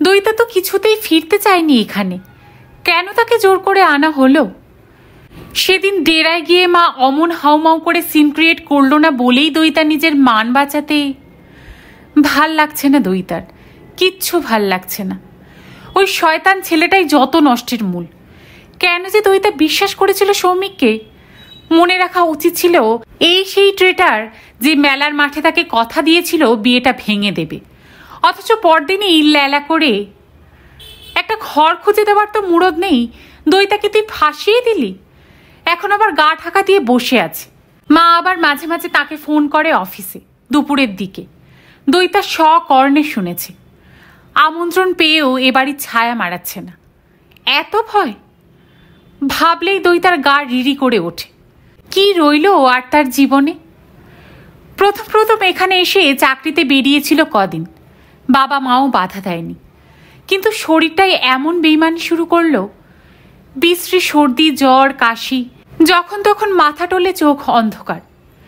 দইতা তো কিছুতেই ফিরতে চায়নি এখানে, কেন তাকে জোর করে আনা হলো? সেদিন ডেরায় গিয়ে মা অমন হাউমাউ করে সিন ক্রিয়েট করলো না বলেই দইতা নিজের মান বাঁচাতে। ভাল লাগছে না দইতার, কিচ্ছু ভাল লাগছে না। ওই শয়তান ছেলেটাই যত নষ্টের মূল। কেন যে দইতা বিশ্বাস করেছিল সৌমিককে? মনে রাখা উচিত ছিল এই সেই ট্রেটার যে মেলার মাঠে তাকে কথা দিয়েছিল বিয়েটা ভেঙে দেবে, অথচ পরদিনই লেলা করে একটা ঘর খুঁজে দেওয়ার তো মুরদ নেই। দইতাকে তুই ফাঁসিয়ে দিলি, এখন আবার গা ঢাকা দিয়ে বসে আছে। মা আবার মাঝে মাঝে তাকে ফোন করে অফিসে দুপুরের দিকে। দইতা সকর্ণে শুনেছে। আমন্ত্রণ পেয়েও এ বাড়ির ছায়া মারাচ্ছে না। এত ভয়! ভাবলেই দইতার গা রিরি করে ওঠে। কি রইল আর তার জীবনে? প্রথম এখানে এসে চাকরিতে বেরিয়েছিল কদিন, বাবা মাও বাধা দেয়নি। কিন্তু শরীরটাই এমন বেইমানি শুরু করলো, বিশ্রী সর্দি, জ্বর, কাশি, যখন তখন মাথা টলে চোখ অন্ধকার।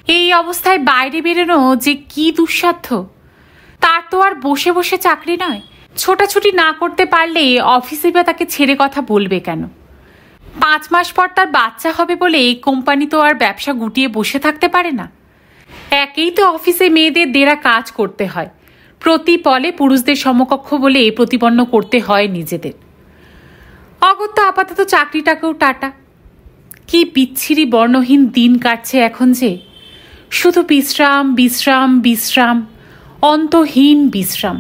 এই অবস্থায় বাইরে বেরোনো যে কি দুঃসাধ্য। তার তো আর বসে বসে চাকরি নয়। ছোটাছুটি না করতে পারলে অফিসে বা তাকে ছেড়ে কথা বলবে কেন? 5 মাস পর তার বাচ্চা হবে বলে কোম্পানি তো আর ব্যবসা গুটিয়ে বসে থাকতে পারে না। একেই তো অফিসে মেয়েদের দেরা কাজ করতে হয়, প্রতি পলে পুরুষদের সমকক্ষ বলে প্রতিপন্ন করতে হয় নিজেদের। অগত্যা আপাতত চাকরিটাকেও টাটা। কি বিচ্ছিরি বর্ণহীন দিন কাটছে এখন যে, শুধু বিশ্রাম, অন্তহীন বিশ্রাম।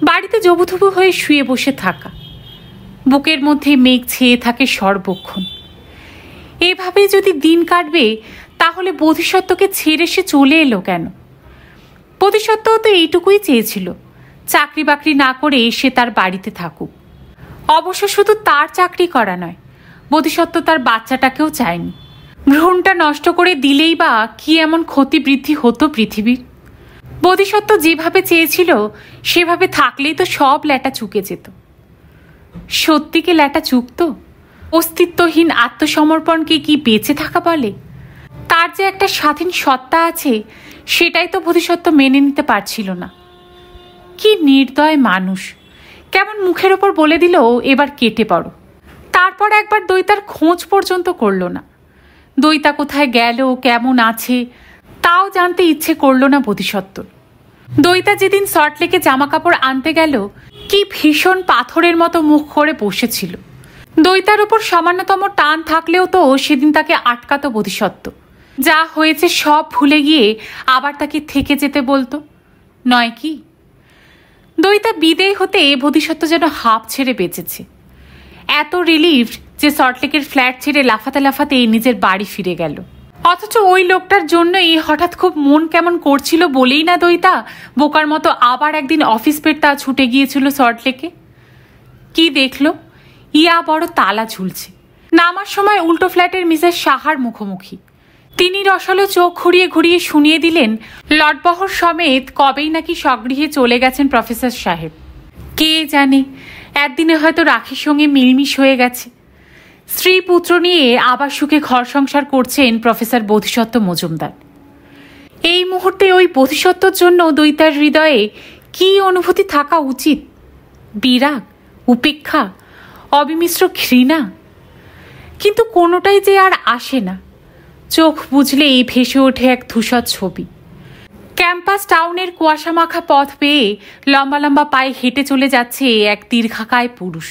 বাড়িতে জবুথুবু হয়ে শুয়ে বসে থাকা, বুকের মধ্যে মেঘ ছেয়ে থাকে সর্বক্ষণ। এভাবে যদি দিন কাটবে তাহলে বোধিসত্ত্বকে ছেড়ে সে চলে এলো কেন? বোধিসত্ত্ব তো এইটুকুই চেয়েছিল, চাকরি বাকরি না করে সে তার বাড়িতে থাকুক। অবশ্য শুধু তার চাকরি করা নয়, বোধিসত্ত্ব তার বাচ্চাটাকেও চায়নি। ভ্রূণটা নষ্ট করে দিলেই বা কি এমন ক্ষতি বৃদ্ধি হতো পৃথিবীর? বোধিসত্ত্ব যেভাবে চেয়েছিল সেভাবে থাকলেই তো সব ল্যাটা চুকে যেত। সত্যিকে ল্যাটা চুকত? অস্তিত্বহীন আত্মসমর্পণকে কি বেঁচে থাকা বলে? তার যে একটা স্বাধীন সত্তা আছে সেটাই তো বোধিসত্ত্ব মেনে নিতে পারছিল না। কি নির্দয় মানুষ! কেমন মুখের ওপর বলে দিল এবার কেটে পড়ো। তারপর একবার দইতার খোঁজ পর্যন্ত করল না। দইতা কোথায় গেল, কেমন আছে তাও জানতে ইচ্ছে করল না বোধিসত্ত্বর। দইতা যেদিন সল্টলেকে জামা কাপড় আনতে গেল, কি ভীষণ পাথরের মতো মুখ করে বসেছিল। দইতার উপর সামান্যতম টান থাকলেও তো সেদিন তাকে আটকাতো বোধিসত্ত্ব। যা হয়েছে সব ভুলে গিয়ে আবার তাকে থেকে যেতে বলতো, নয় কি? দইতা বিদেয় হতে বোধিসত্ত্ব যেন হাঁপ ছেড়ে বেঁচেছে। এত রিলিফড যে সল্টলেকের ফ্ল্যাট ছেড়ে লাফাতে নিজের বাড়ি ফিরে গেল। অথচ ওই লোকটার জন্যই হঠাৎ খুব মন কেমন করছিল বলেই না দইতা বোকার মতো আবার একদিন অফিস পেরতা ছুটে গিয়েছিল সল্টলেকে। কি দেখলো, ইয়া বড় তালা ঝুলছে। নামার সময় উল্টো ফ্ল্যাটের মিসেস সাহার মুখোমুখি। তিনি রসালো চোখ ঘুরিয়ে ঘুরিয়ে শুনিয়ে দিলেন লটবহর সমেত কবেই নাকি স্বগৃহে চলে গেছেন প্রফেসর সাহেব। কে জানে, একদিনে হয়তো রাখির সঙ্গে মিলমিশ হয়ে গেছে। স্ত্রী পুত্র নিয়ে আবার সুখে ঘর সংসার করছেন প্রফেসর বোধিসত্ত্ব মজুমদার। এই মুহূর্তে ওই বোধিসত্ত্বর জন্য দইতার হৃদয়ে কি অনুভূতি থাকা উচিত? বিরাগ, উপেক্ষা, অবিমিশ্র ঘৃণা? কিন্তু কোনোটাই যে আর আসে না। চোখ বুঝলেই ভেসে ওঠে এক ধূসর ছবি। ক্যাম্পাস টাউনের কুয়াশা মাখা পথ পেয়ে লম্বা লম্বা পায়ে হেঁটে চলে যাচ্ছে এক দীর্ঘাকায় পুরুষ।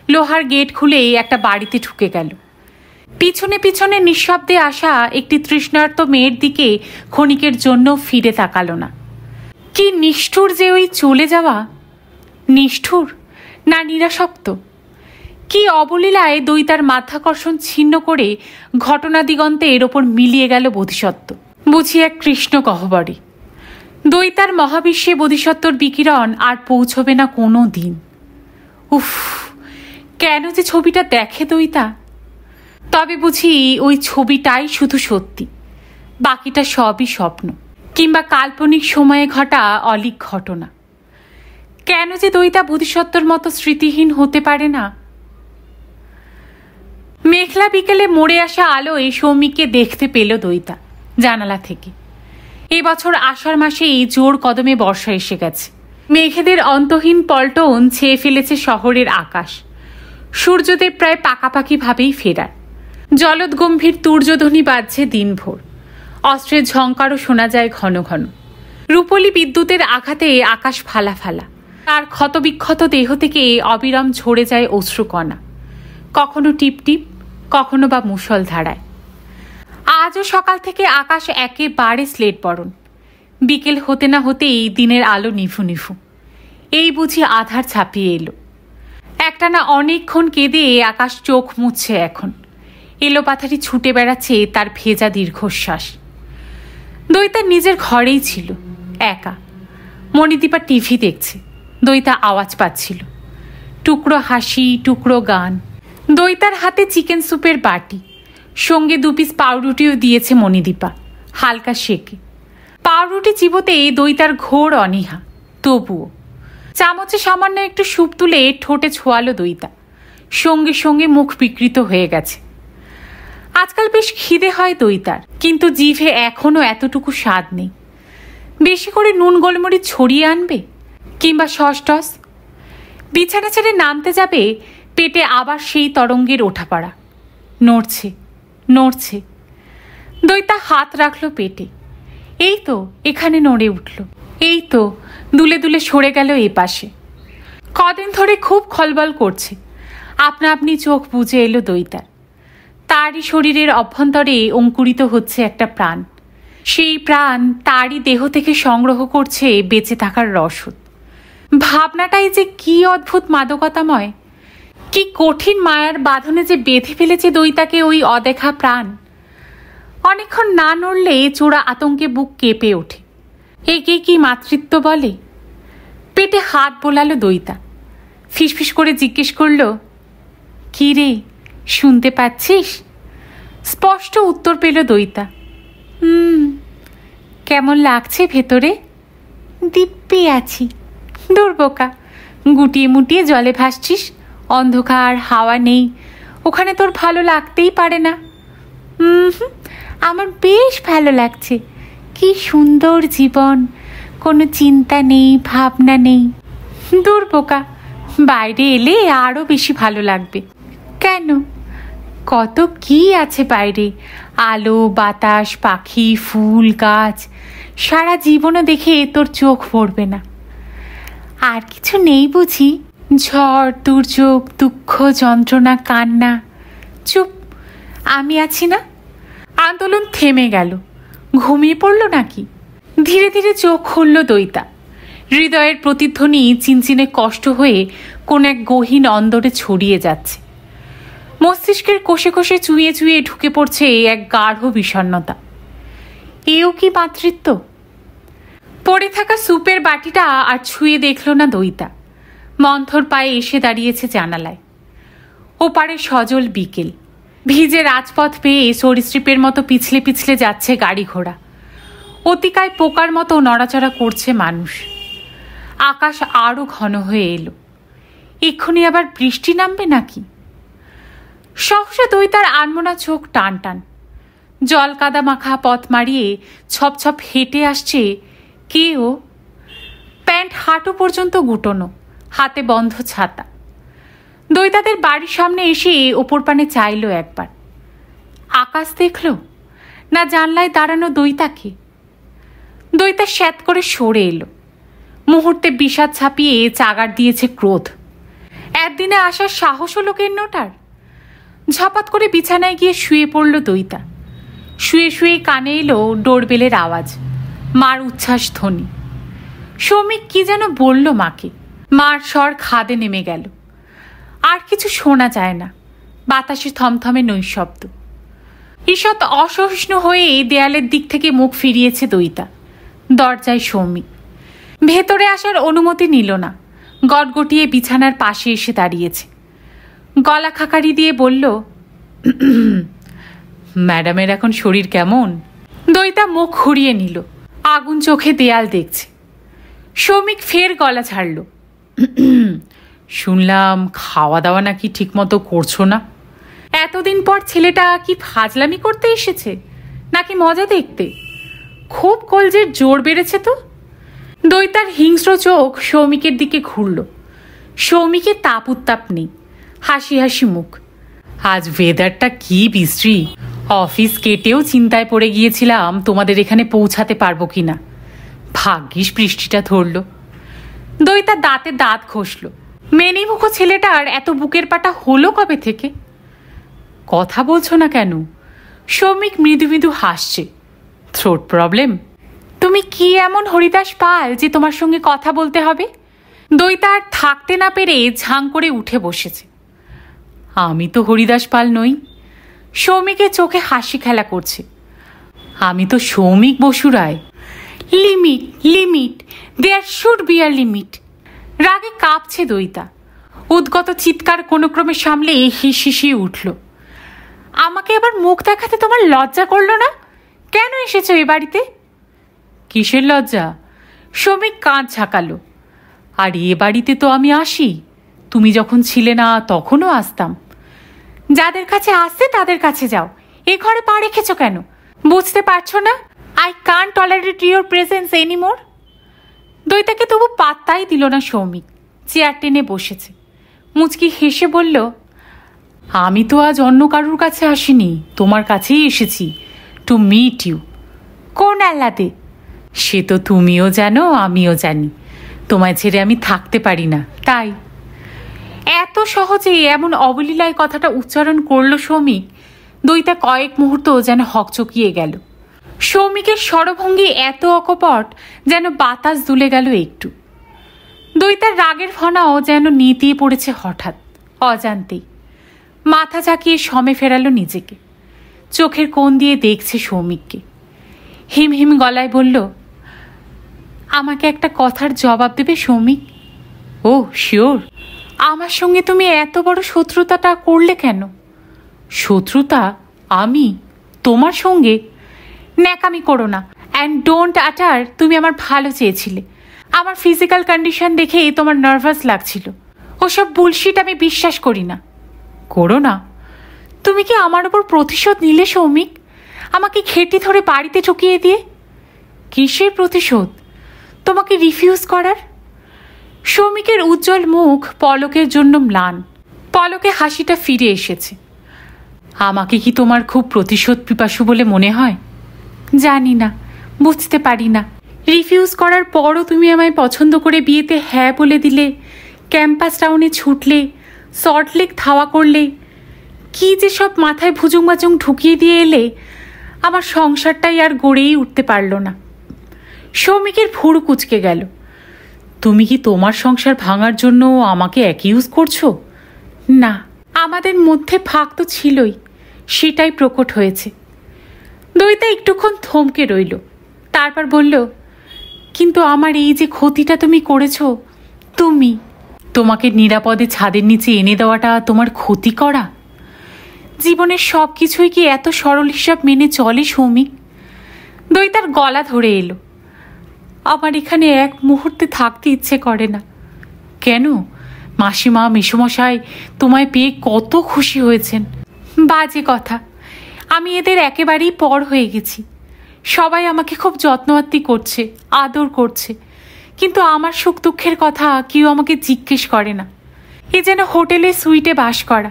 লোহার গেট খুলে একটা বাড়িতে ঢুকে গেল। পিছনে পিছনে নিঃশব্দে আসা একটি তৃষ্ণার্ত মেয়ের দিকে ক্ষণিকের জন্য ফিরে তাকালো না। কি নিষ্ঠুর যে ওই চলে যাওয়া! নিষ্ঠুর না নিরাসক্ত? কি অবলীলায় দইতার মাধ্যাকর্ষণ ছিন্ন করে ঘটনা দিগন্তে এর ওপর মিলিয়ে গেল বোধিসত্ত্ব। বুঝি এক কৃষ্ণ গহ্বরে। দইতার মহাবিশ্বে বোধিসত্ত্বর বিকিরণ আর পৌঁছবে না কোনো দিন। উফ, কেন যে ছবিটা দেখে দইতা! তবে বুঝি ওই ছবিটাই শুধু সত্যি, বাকিটা সবই স্বপ্ন কিংবা কাল্পনিক সময়ে ঘটা অলীক ঘটনা। কেন যে দইতা বোধিসত্ত্বর মতো স্মৃতিহীন হতে পারে না? মেঘলা বিকেলে মরে আসা আলোয় সৌমিককে দেখতে পেল দইতা জানালা থেকে। এবছর আষাঢ় মাসেই জোর কদমে বর্ষা এসে গেছে। মেঘেদের অন্তহীন পল্টন ছেয়ে ফেলেছে শহরের আকাশ। সূর্যদেব প্রায় পাকাপাকি ভাবেই ফেরার। জলদ গম্ভীর তুর্যধ্বনি বাজছে দিনভর। অস্ত্রের ঝংকারও শোনা যায় ঘন ঘন। রূপলি বিদ্যুতের আঘাতে আকাশ ফালা ফালা। তার ক্ষতবিক্ষত দেহ থেকে অবিরাম ঝরে যায় অশ্রুকণা, কখনো টিপটিপ, কখনো বা মুষল ধারায়। আজও সকাল থেকে আকাশ একেবারে স্লেট বরণ। বিকেল হতে না হতেই দিনের আলো নিভু নিভু। এই বুঝি আধার ছাপিয়ে এলো। একটানা অনেকক্ষণ কেঁদে আকাশ চোখ মুছছে এখন। এলোপাথারি ছুটে বেড়াচ্ছে তার ভেজা দীর্ঘশ্বাস। দইতা নিজের ঘরেই ছিল, একা। মণিদীপা টিভি দেখছে। দইতা আওয়াজ পাচ্ছিল, টুকরো হাসি, টুকরো গান। দইতার হাতে চিকেন স্যুপের বাটি, সঙ্গে 2 পিস পাউরুটিও দিয়েছে মণিদীপা, হালকা সেকে। পাউরুটি চিবোতে দইতার ঘোর অনীহা, তবুও চামচে সামান্য একটু স্যুপ তুলে ঠোঁটে ছোয়ালো দইতা। সঙ্গে সঙ্গে মুখ বিকৃত হয়ে গেছে। আজকাল বেশ খিদে হয় দইতার, কিন্তু জিভে এখনো এতটুকু স্বাদ নেই। বেশি করে নুন গোলমরিচ ছড়িয়ে আনবে, কিংবা সস টস। বিছানা ছেড়ে নামতে যাবে, পেটে আবার সেই তরঙ্গের ওঠাপাড়া। নড়ছে নড়ছে। দইতা হাত রাখলো পেটে। এই তো এখানে নড়ে উঠল। এই তো দুলে দুলে সরে গেল এ পাশে। কদিন ধরে খুব খলবল করছে। আপনা আপনি চোখ বুজে এলো দইতার। তারই শরীরের অভ্যন্তরে অঙ্কুরিত হচ্ছে একটা প্রাণ। সেই প্রাণ তারই দেহ থেকে সংগ্রহ করছে বেঁচে থাকার রসদ। ভাবনাটাই যে কি অদ্ভুত মাদকতাময়! কি কঠিন মায়ার বাঁধনে যে বেঁধে ফেলেছে দইতাকে ওই অদেখা প্রাণ। অনেকক্ষণ না নড়লে চোরা আতঙ্কে বুক কেঁপে ওঠে। একে কি মাতৃত্ব বলে? পেটে হাত বোলালো দইতা। ফিসফিস করে জিজ্ঞেস করল, কি রে, শুনতে পাচ্ছিস? স্পষ্ট উত্তর পেল দইতা, কেমন লাগছে ভেতরে? দিব্যি আছি। দুর্বোকা, গুটিয়ে মুটিয়ে জলে ভাসছিস। অন্ধকার, হাওয়া নেই, ওখানে তোর ভালো লাগতেই পারে না। আমার বেশ ভালো লাগছে। কি সুন্দর জীবন, কোনো চিন্তা নেই, ভাবনা নেই। দুর্বোকা, বাইরে এলে আরও বেশি ভালো লাগবে। কেন? কত কি আছে বাইরে, আলো, বাতাস, পাখি, ফুল, গাছ। সারা জীবনও দেখে তোর চোখ পড়বে না। আর কিছু নেই বুঝি? ঝড়, দুর্যোগ, দুঃখ, যন্ত্রণা, কান্না। চুপ, আমি আছি না। আন্দোলন থেমে গেল। ঘুমিয়ে পড়ল নাকি? ধীরে ধীরে চোখ খুলল দইতা। হৃদয়ের প্রতিধ্বনি চিনচিনে কষ্ট হয়ে কোন এক গহীন অন্দরে ছড়িয়ে যাচ্ছে। মস্তিষ্কের কোষে কোষে চুইয়ে চুইয়ে ঢুকে পড়ছে এক গাঢ় বিষণ্ণতা। এও কি মাতৃত্ব? পড়ে থাকা স্যুপের বাটিটা আর ছুঁয়ে দেখল না দইতা। মন্থর পায়ে এসে দাঁড়িয়েছে জানালায়। ওপারে সজল বিকেল। ভিজে রাজপথ পেয়ে সরীসৃপের মতো পিছলে পিছলে যাচ্ছে গাড়ি ঘোড়া। অতিকায় পোকার মতো নড়াচড়া করছে মানুষ। আকাশ আরও ঘন হয়ে এলো। এক্ষুনি আবার বৃষ্টি নামবে নাকি? সহসা দইতার আনমনা চোখ টান টান। জল কাদা মাখা পথ মারিয়ে ছপ ছপ হেঁটে আসছে কে ও? প্যান্ট হাঁটু পর্যন্ত গুটোনো, হাতে বন্ধ ছাতা। দইতাদের বাড়ির সামনে এসে ওপর পানে চাইল একবার। আকাশ দেখল না জানলায় দাঁড়ানো দইতাকে? দইতা শ্যাত করে সরে এলো। মুহূর্তে বিষাদ ছাপিয়ে চাগার দিয়েছে ক্রোধ। একদিনে আসার সাহস হলো কেন্নটার? ঝপাত করে বিছানায় গিয়ে শুয়ে পড়ল দইতা। শুয়ে শুয়ে কানে এলো ডোরবেলের আওয়াজ, মার উচ্ছ্বাস ধ্বনি। সৌমিক কি যেন বলল মাকে। মার স্বর খাদে নেমে গেল। আর কিছু শোনা যায় না। বাতাসে থমথমে নৈশব্দ। ঈষৎ অসহিষ্ণু হয়ে দেয়ালের দিক থেকে মুখ ফিরিয়েছে দইতা। দরজায় সৌমিক। ভেতরে আসার অনুমতি নিল না। গটগটিয়ে বিছানার পাশে এসে দাঁড়িয়েছে। গলা খাকারি দিয়ে বলল, ম্যাডামের এখন শরীর কেমন? দইতা মুখ ঘুরিয়ে নিল। আগুন চোখে দেয়াল দেখছে। সৌমিক ফের গলা ছাড়ল। শুনলাম খাওয়া দাওয়া নাকি ঠিক মতো করছো না। এতদিন পর ছেলেটা কি ফাজলামি করতে এসেছে নাকি মজা দেখতে? খুব কলজের জোর বেড়েছে তো। দইতার হিংস্র চোখ সৌমিকের দিকে ঘুরল। সৌমিকের তাপ উত্তাপ নেই, হাসি হাসি মুখ। আজ ওয়েদারটা কি বিশ্রী। অফিস কেটেও চিন্তায় পড়ে গিয়েছিলাম তোমাদের এখানে পৌঁছাতে পারবো কিনা। ভাগ্যিস বৃষ্টিটা ধরল। দইতা দাঁতে দাঁত ঘষল। মেনিমুখো ছেলেটার এত বুকের পাটা হলো কবে থেকে? কথা বলছো না কেন? সৌমিক মৃদু মৃদু হাসছে। Throat problem? তুমি কি এমন হরিদাস পাল যে তোমার সঙ্গে কথা বলতে হবে? দইতা আর থাকতে না পেরে ঝাং করে উঠে বসেছে। আমি তো হরিদাস পাল নই। সৌমিকের চোখে হাসি খেলা করছে। আমি তো Soumik Basu Roy. Limit, limit, there should be a limit. রাগে কাঁপছে দইতা। উদ্গত চিৎকার কোনো ক্রমে সামলে হিসিয়ে উঠল। আমাকে আবার মুখ দেখাতে তোমার লজ্জা করলো না? কেন এসেছো এ বাড়িতে? কিসের লজ্জা? সৌমিক কাঁধ ঝাঁকালো। আর এ বাড়িতে তো আমি আসি। তুমি যখন ছিলে না তখনও আসতাম। যাদের কাছে আসছে তাদের কাছে যাও। এ ঘরে পা রেখেছ কেন? বুঝতে পারছো না? I can't tolerate your presence anymore. দইতাকে তবু পাত্তাই দিল না সৌমিক। চেয়ার টেনে বসেছে। মুচকি হেসে বলল, আমি তো আজ অন্য কারুর কাছে আসিনি, তোমার কাছেই এসেছি, টু মিট ইউ। কোন আল্লাদে? সে তো তুমিও জানো, আমিও জানি। তোমায় ছেড়ে আমি থাকতে পারি না, তাই। এত সহজে এমন অবলীলায় কথাটা উচ্চারণ করল সৌমিক। দইতা কয়েক মুহূর্ত যেন হকচকিয়ে গেল। সৌমিকের স্বরভঙ্গি এত অকপট যেন বাতাস দুলে গেল একটু। দইতার রাগের ফনাও যেন নিতিয়ে পড়েছে হঠাৎ, অজান্তেই। মাথা ঝাঁকিয়ে সমে ফেরালো নিজেকে। চোখের কোণ দিয়ে দেখছে সৌমিককে। হিম হিম গলায় বলল, আমাকে একটা কথার জবাব দেবে সৌমিক? ও শিওর। আমার সঙ্গে তুমি এত বড় শত্রুতাটা করলে কেন? শত্রুতা? আমি তোমার সঙ্গে? ন্যাকামি করো না। অ্যান্ড ডোন্ট আটার তুমি আমার ভালো চেয়েছিলে। আমার ফিজিক্যাল কন্ডিশন দেখে তোমার নার্ভাস লাগছিল। ওসব বুলশিট আমি বিশ্বাস করি না। করো না? তুমি কি আমার ওপর প্রতিশোধ নিলে সৌমিক? আমাকে ঘেঁটি ধরে বাড়িতে ঢুকিয়ে দিয়ে? কিসের প্রতিশোধ? তোমাকে রিফিউজ করার? সৌমিকের উজ্জ্বল মুখ পলকের জন্য ম্লান। পলকে হাসিটা ফিরে এসেছে। আমাকে কি তোমার খুব প্রতিশোধ পিপাসু বলে মনে হয়? জানি না, বুঝতে পারি না। রিফিউজ করার পরও তুমি আমায় পছন্দ করে বিয়েতে হ্যাঁ বলে দিলে, ক্যাম্পাস টাউনে ছুটলে, সল্টলেক ধাওয়া করলে, কি যে সব মাথায় ভুজুং বাজুং ঢুকিয়ে দিয়ে এলে, আমার সংসারটাই আর গড়েই উঠতে পারল না। সৌমিকের ভুরু কুঁচকে গেল। তুমি কি তোমার সংসার ভাঙার জন্য আমাকে অ্যাকিউজ করছো? না, আমাদের মধ্যে ফাঁক তো ছিলই, সেটাই প্রকট হয়েছে। দইতা একটুক্ষণ থমকে রইল, তারপর বলল, কিন্তু আমার এই যে ক্ষতিটা তুমি করেছ, তোমাকে নিরাপদে ছাদের নিচে এনে দেওয়াটা তোমার ক্ষতি করা? জীবনের সব কিছুই কি এত সরল হিসাব মেনে চলে সৌমিক? দইতার গলা ধরে এলো। আমার এখানে এক মুহূর্তে থাকতে ইচ্ছে করে না। কেন? মাসিমা মেসোমশাই তোমায় পেয়ে কত খুশি হয়েছেন। বাজে কথা, আমি এদের একেবারেই পর হয়ে গেছি। সবাই আমাকে খুব যত্নআত্তি করছে, আদর করছে, কিন্তু আমার সুখ দুঃখের কথা কেউ আমাকে জিজ্ঞেস করে না। এ যেন হোটেলে সুইটে বাস করা।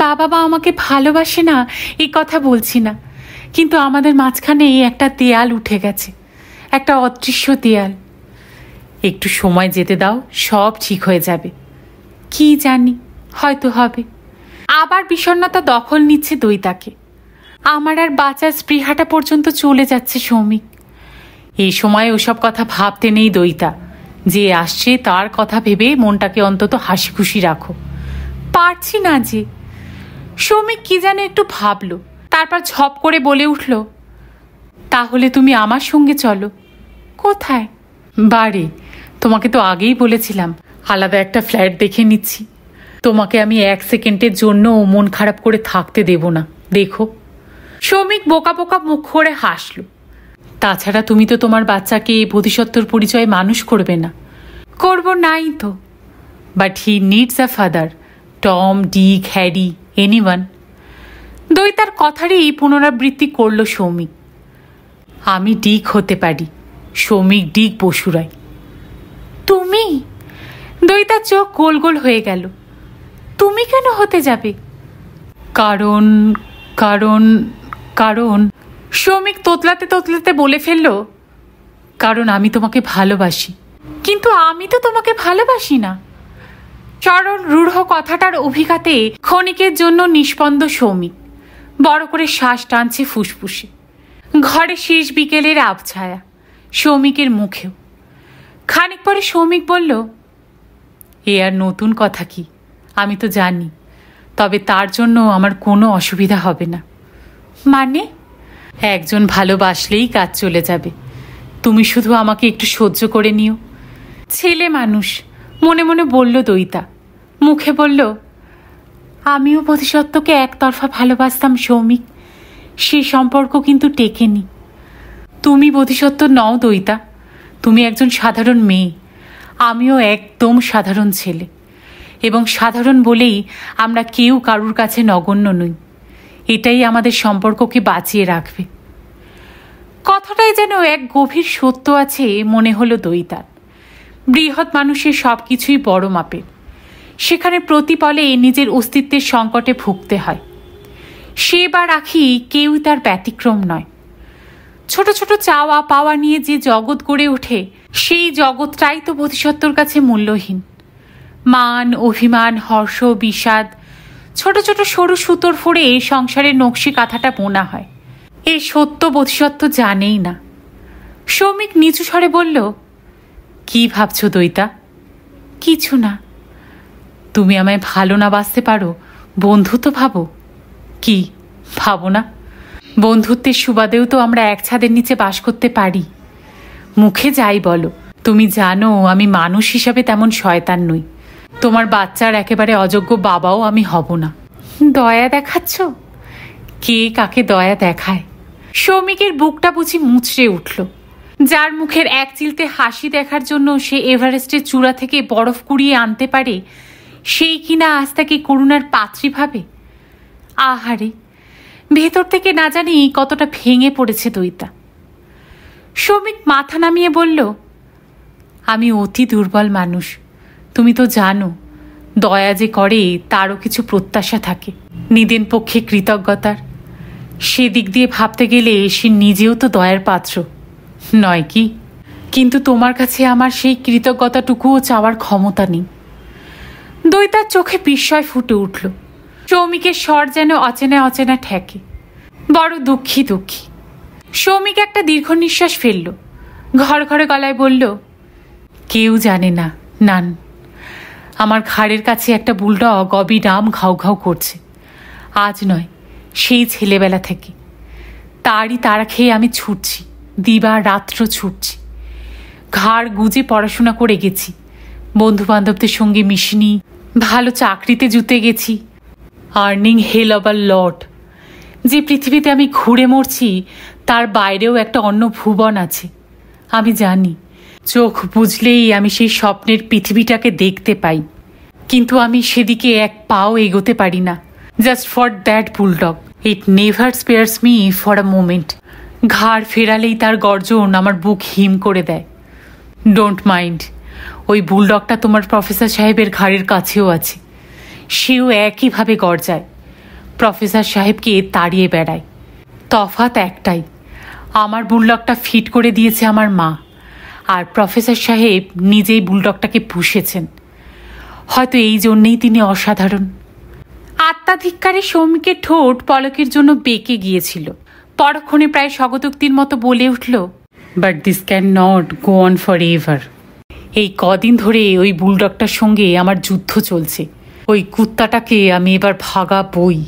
বাবা মা আমাকে ভালোবাসে না এই কথা বলছি না, কিন্তু আমাদের মাঝখানে একটা দেয়াল উঠে গেছে, একটা অদৃশ্য দেয়াল। একটু সময় যেতে দাও, সব ঠিক হয়ে যাবে। কি জানি, হয়তো হবে। আবার বিষণ্ণতা দখল নিচ্ছে দইতাকে। আমার আর বাঁচার স্পৃহাটা পর্যন্ত চলে যাচ্ছে সৌমিক। এই সময় ওসব কথা ভাবতে নেই দইতা। যে আসছে তার কথা ভেবে মনটাকে অন্তত হাসি খুশি রাখো। পারছি না যে। সৌমিক কি যেন একটু ভাবল, তারপর ঝপ করে বলে উঠল, তাহলে তুমি আমার সঙ্গে চলো। কোথায়? বাড়ি। তোমাকে তো আগেই বলেছিলাম আলাদা একটা ফ্ল্যাট দেখে নিচ্ছি। তোমাকে আমি 1 সেকেন্ডের জন্য মন খারাপ করে থাকতে দেব না, দেখো। সৌমিক বোকা বোকা মুখ করে হাসল। তাছাড়া তুমি তো তোমার বাচ্চাকে বোধিসত্ত্বর পরিচয়ে মানুষ করবে না। করব নাই তো, but he needs a father. Tom, Dick, Harry, anyone. দইতার কথারই পুনরাবৃত্তি করল সৌমিক। আমি ডিক হতে পারি, সৌমিক ডিক বসুরায়। তুমি? দইতার চোখ গোল গোল হয়ে গেল। তুমি কেন হতে যাবে? কারণ কারণ কারণ সৌমিক তোতলাতে তোতলাতে বলে ফেলল, কারণ আমি তোমাকে ভালোবাসি। কিন্তু আমি তো তোমাকে ভালোবাসি না। চরণ রূঢ় কথাটার অভিঘাতে ক্ষণিকের জন্য নিষ্পন্দ সৌমিক। বড় করে শ্বাস টানছে ফুসফুসে। ঘরে শেষ বিকেলের আবছায়া সৌমিকের মুখেও। খানিক পরে সৌমিক বলল, এ আর নতুন কথা কি? আমি তো জানি, তবে তার জন্য আমার কোনো অসুবিধা হবে না। মানে? একজন ভালোবাসলেই কাজ চলে যাবে। তুমি শুধু আমাকে একটু সহ্য করে নিও। ছেলে মানুষ, মনে মনে বলল দইতা। মুখে বলল, আমিও বোধিসত্ত্বকে একতরফা ভালোবাসতাম সৌমিক। সেই সম্পর্ক কিন্তু টেকেনি। তুমি বোধিসত্ত্ব নও দইতা, তুমি একজন সাধারণ মেয়ে। আমিও একদম সাধারণ ছেলে, এবং সাধারণ বলেই আমরা কেউ কারুর কাছে নগণ্য নই। এটাই আমাদের সম্পর্ককে বাঁচিয়ে রাখবে। কথাটাই যেন এক গভীর সত্য আছে মনে হলো দইতার। বৃহৎ মানুষের সব কিছুই বড় মাপের। সেখানে প্রতিপলে নিজের অস্তিত্বের সংকটে ভুগতে হয়। সে বা রাখি কেউই তার ব্যতিক্রম নয়। ছোট ছোট চাওয়া পাওয়া নিয়ে যে জগৎ গড়ে ওঠে, সেই জগৎটাই তো বোধিসত্ত্বর কাছে মূল্যহীন। মান, অভিমান, হর্ষ, বিষাদ, ছোট ছোট সরু সুতোর ফোড়ে সংসারের নকশি কাঁথাটা বোনা হয়। এই সত্য বোধিসত্ত্ব জানেই না। সৌমিক নিচু স্বরে বলল, কি ভাবছ দইতা? কিছু না। তুমি আমায় ভালো না বাসতে পারো, বন্ধু তো ভাবো। কি ভাবো না? বন্ধুত্বের সুবাদেও তো আমরা এক ছাদের নিচে বাস করতে পারি। মুখে যাই বলো, তুমি জানো আমি মানুষ হিসাবে তেমন শয়তান নই। তোমার বাচ্চার একেবারে অযোগ্য বাবাও আমি হব না। দয়া দেখাচ্ছ? কে কাকে দয়া দেখায়? সৌমিকের বুকটা বুঝি মুচড়ে উঠল। যার মুখের এক চিলতে হাসি দেখার জন্য সে এভারেস্টের চূড়া থেকে বরফ কুড়িয়ে আনতে পারে, সেই কিনা আজ তাকে করুণার পাত্রী ভাবে। আহারে, ভেতর থেকে না জানি কতটা ভেঙে পড়েছে দইতা। সৌমিক মাথা নামিয়ে বলল, আমি অতি দুর্বল মানুষ। তুমি তো জানো, দয়া যে করে তারও কিছু প্রত্যাশা থাকে, নিদেন পক্ষে কৃতজ্ঞতার। সেদিক দিয়ে ভাবতে গেলে সে নিজেও তো দয়ার পাত্র নয় কি? কিন্তু তোমার কাছে আমার সেই কৃতজ্ঞতাটুকুও চাওয়ার ক্ষমতা নেই। দইতার চোখে বিস্ময় ফুটে উঠল। সৌমিকের স্বর যেন অচেনা অচেনা ঠেকে। বড় দুঃখী দুঃখী। সৌমিক একটা দীর্ঘ নিঃশ্বাস ফেলল। ঘর ঘরে গলায় বলল, কেউ জানে না নান। আমার ঘাড়ের কাছে একটা বুলডগ অবিরাম ঘাউ ঘাউ করছে। আজ নয়, সেই ছেলেবেলা থেকে তারই তাড়া খেয়ে আমি ছুটছি, দিবা রাত্র ছুটছি। ঘাড় গুজে পড়াশোনা করে গেছি, বন্ধু বান্ধবদের সঙ্গে মিশিনি, ভালো চাকরিতে জুতে গেছি। আর্নিং হেল অব আ লট। যে পৃথিবীতে আমি ঘুরে মরছি তার বাইরেও একটা অন্য ভুবন আছে। আমি জানি, চোখ বুঝলেই আমি সেই স্বপ্নের পৃথিবীটাকে দেখতে পাই, কিন্তু আমি সেদিকে এক পাও এগোতে পারি না। Just for that bulldog, it never spares me for a moment. ঘাড় ফেরালেই তার গর্জন আমার বুক হিম করে দেয়। ডোন্ট মাইন্ড, ওই বুলডগটা তোমার প্রফেসর সাহেবের ঘাড়ের কাছেও আছে। সেও একইভাবে গর্জায়, প্রফেসর সাহেবকে তাড়িয়ে বেড়ায়। তফাৎ একটাই, আমার বুলডগটা ফিট করে দিয়েছে আমার মা, আর প্রফেসর সাহেব নিজেই বুলডগটাকে পুষেছেন। হয়তো এই জন্যেই তিনি অসাধারণ। আত্মাধিক্কারে সৌমিকের ঠোঁট পলকের জন্য বেঁকে গিয়েছিল। পরক্ষণে প্রায় স্বগতোক্তির মতো বলে উঠল, but this can not go on for ever. এই কদিন ধরে ওই বুলডগটার সঙ্গে আমার যুদ্ধ চলছে। ওই কুত্তাটাকে আমি এবার ভাগাবই।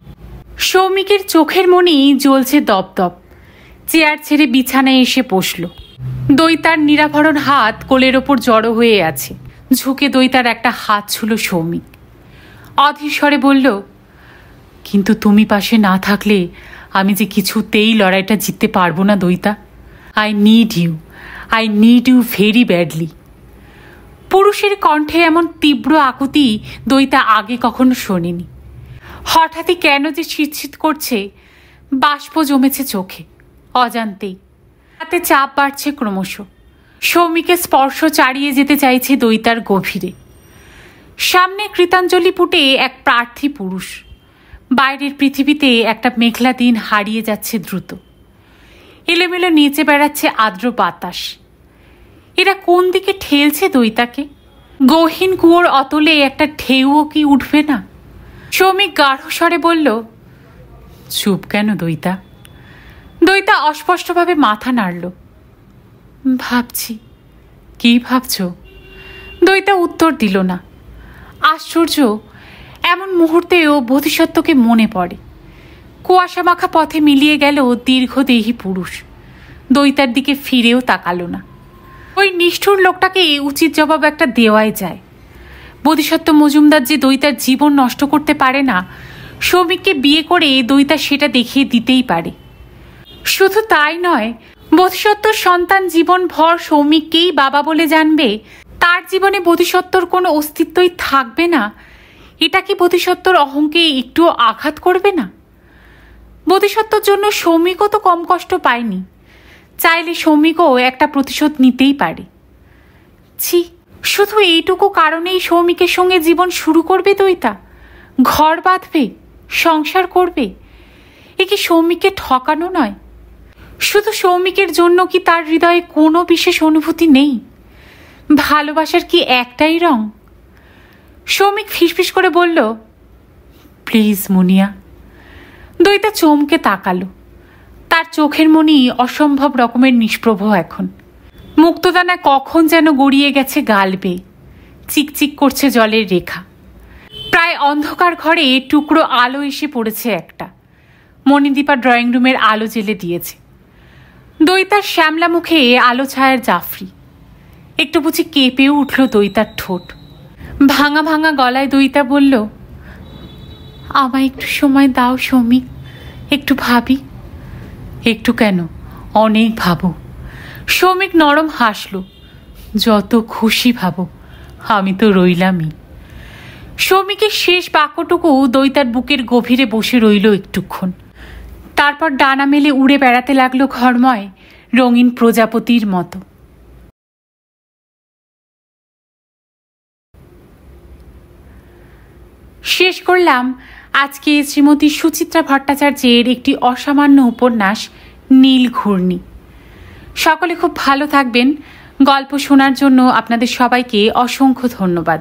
সৌমিকের চোখের মনি জ্বলছে দপদপ। চেয়ার ছেড়ে বিছানায় এসে বসল। দৈতার নিরাভরণ হাত কোলের ওপর জড়ো হয়ে আছে। ঝুঁকে দৈতার একটা হাত ছুঁল সৌমিক। অধীর স্বরে বলল, কিন্তু তুমি পাশে না থাকলে আমি যে কিছুতেই লড়াইটা জিততে পারবো না Doita. I need you very badly. পুরুষের কণ্ঠে এমন তীব্র আকুতি দৈতা আগে কখনো শোনেনি। হঠাৎই কেন যে শীত করছে, বাষ্প জমেছে চোখে অজান্তেই। হাতে চাপ বাড়ছে ক্রমশ। সৌমিকের স্পর্শ চাড়িয়ে যেতে চাইছে দৈতার গভীরে। সামনে কৃতাঞ্জলি পুটে এক প্রার্থী পুরুষ। বাইরের পৃথিবীতে একটা মেঘলা দিন হারিয়ে যাচ্ছে দ্রুত। এলোমেলো নিচে বেড়াচ্ছে আর্দ্র বাতাস। এরা কোন দিকে ঠেলছে দৈতাকে? গহীন কুয়োর অতলে একটা ঢেউও কি উঠবে না? সৌমিক গাঢ় স্বরে বলল, চুপ কেন দৈতা? দৈতা অস্পষ্টভাবে মাথা নাড়ল। ভাবছি। কি ভাবছ? দৈতা উত্তর দিল না। আশ্চর্য, এমন মুহূর্তেও বোধিসত্ত্বকে মনে পড়ে। কুয়াশা মাখা পথে মিলিয়ে গেল দীর্ঘদেহী পুরুষ। দৈতার দিকে ফিরেও তাকালো না। ওই নিষ্ঠুর লোকটাকে উচিত জবাব একটা দেওয়াই যায়। বোধিসত্ত্ব মজুমদার যে দৈতার জীবন নষ্ট করতে পারে না, সৌমিককে বিয়ে করে দৈতা সেটা দেখিয়ে দিতেই পারে। শুধু তাই নয়, বোধিসত্ত্বর সন্তান জীবন ভর সৌমিককেই বাবা বলে জানবে। তার জীবনে বোধিসত্ত্বর কোনো অস্তিত্বই থাকবে না। এটা কি বোধিসত্ত্বর অহংকে একটু আঘাত করবে না? বোধিসত্ত্বর জন্য সৌমিকও তো কম কষ্ট পায়নি। চাইলে সৌমিকও একটা প্রতিশোধ নিতেই পারে। ছি, শুধু এইটুকু কারণেই সৌমিকের সঙ্গে জীবন শুরু করবে দৈতা? ঘর বাঁধবে, সংসার করবে? এ কি সৌমিককে ঠকানো নয়? শুধু সৌমিকের জন্য কি তার হৃদয়ে কোনো বিশেষ অনুভূতি নেই? ভালোবাসার কি একটাই রং? সৌমিক ফিসফিস করে বলল, প্লিজ মুনিয়া। দৈতা চমকে তাকালো। তার চোখের মনি অসম্ভব রকমের নিষ্প্রভ এখন। মুক্তদানা কখন যেন গড়িয়ে গেছে গাল বেয়ে। চিকচিক করছে জলের রেখা। প্রায় অন্ধকার ঘরে টুকরো আলো এসে পড়েছে একটা। মণিদীপা ড্রয়িং রুমের আলো জ্বেলে দিয়েছে। দৈতার শ্যামলা মুখে আলো ছায়ার জাফরি। একটু বুঝি কেঁপেও উঠল দৈতার ঠোঁট। ভাঙা ভাঙা গলায় দৈতা বলল, আমায় একটু সময় দাও সৌমিক, একটু ভাবি। একটু কেন, অনেক ভাবো। সৌমিক নরম হাসল। যত খুশি ভাবো, আমি তো রইলামই। সৌমিকের শেষ বাক্যটুকু দৈতার বুকের গভীরে বসে রইল একটুক্ষণ। তারপর ডানা মেলে উড়ে বেড়াতে লাগলো ঘরময় রঙিন প্রজাপতির মতো। শেষ করলাম আজকে শ্রীমতী সুচিত্রা ভট্টাচার্যের একটি অসামান্য উপন্যাস নীল ঘূর্ণি। সকলে খুব ভালো থাকবেন। গল্প শোনার জন্য আপনাদের সবাইকে অসংখ্য ধন্যবাদ।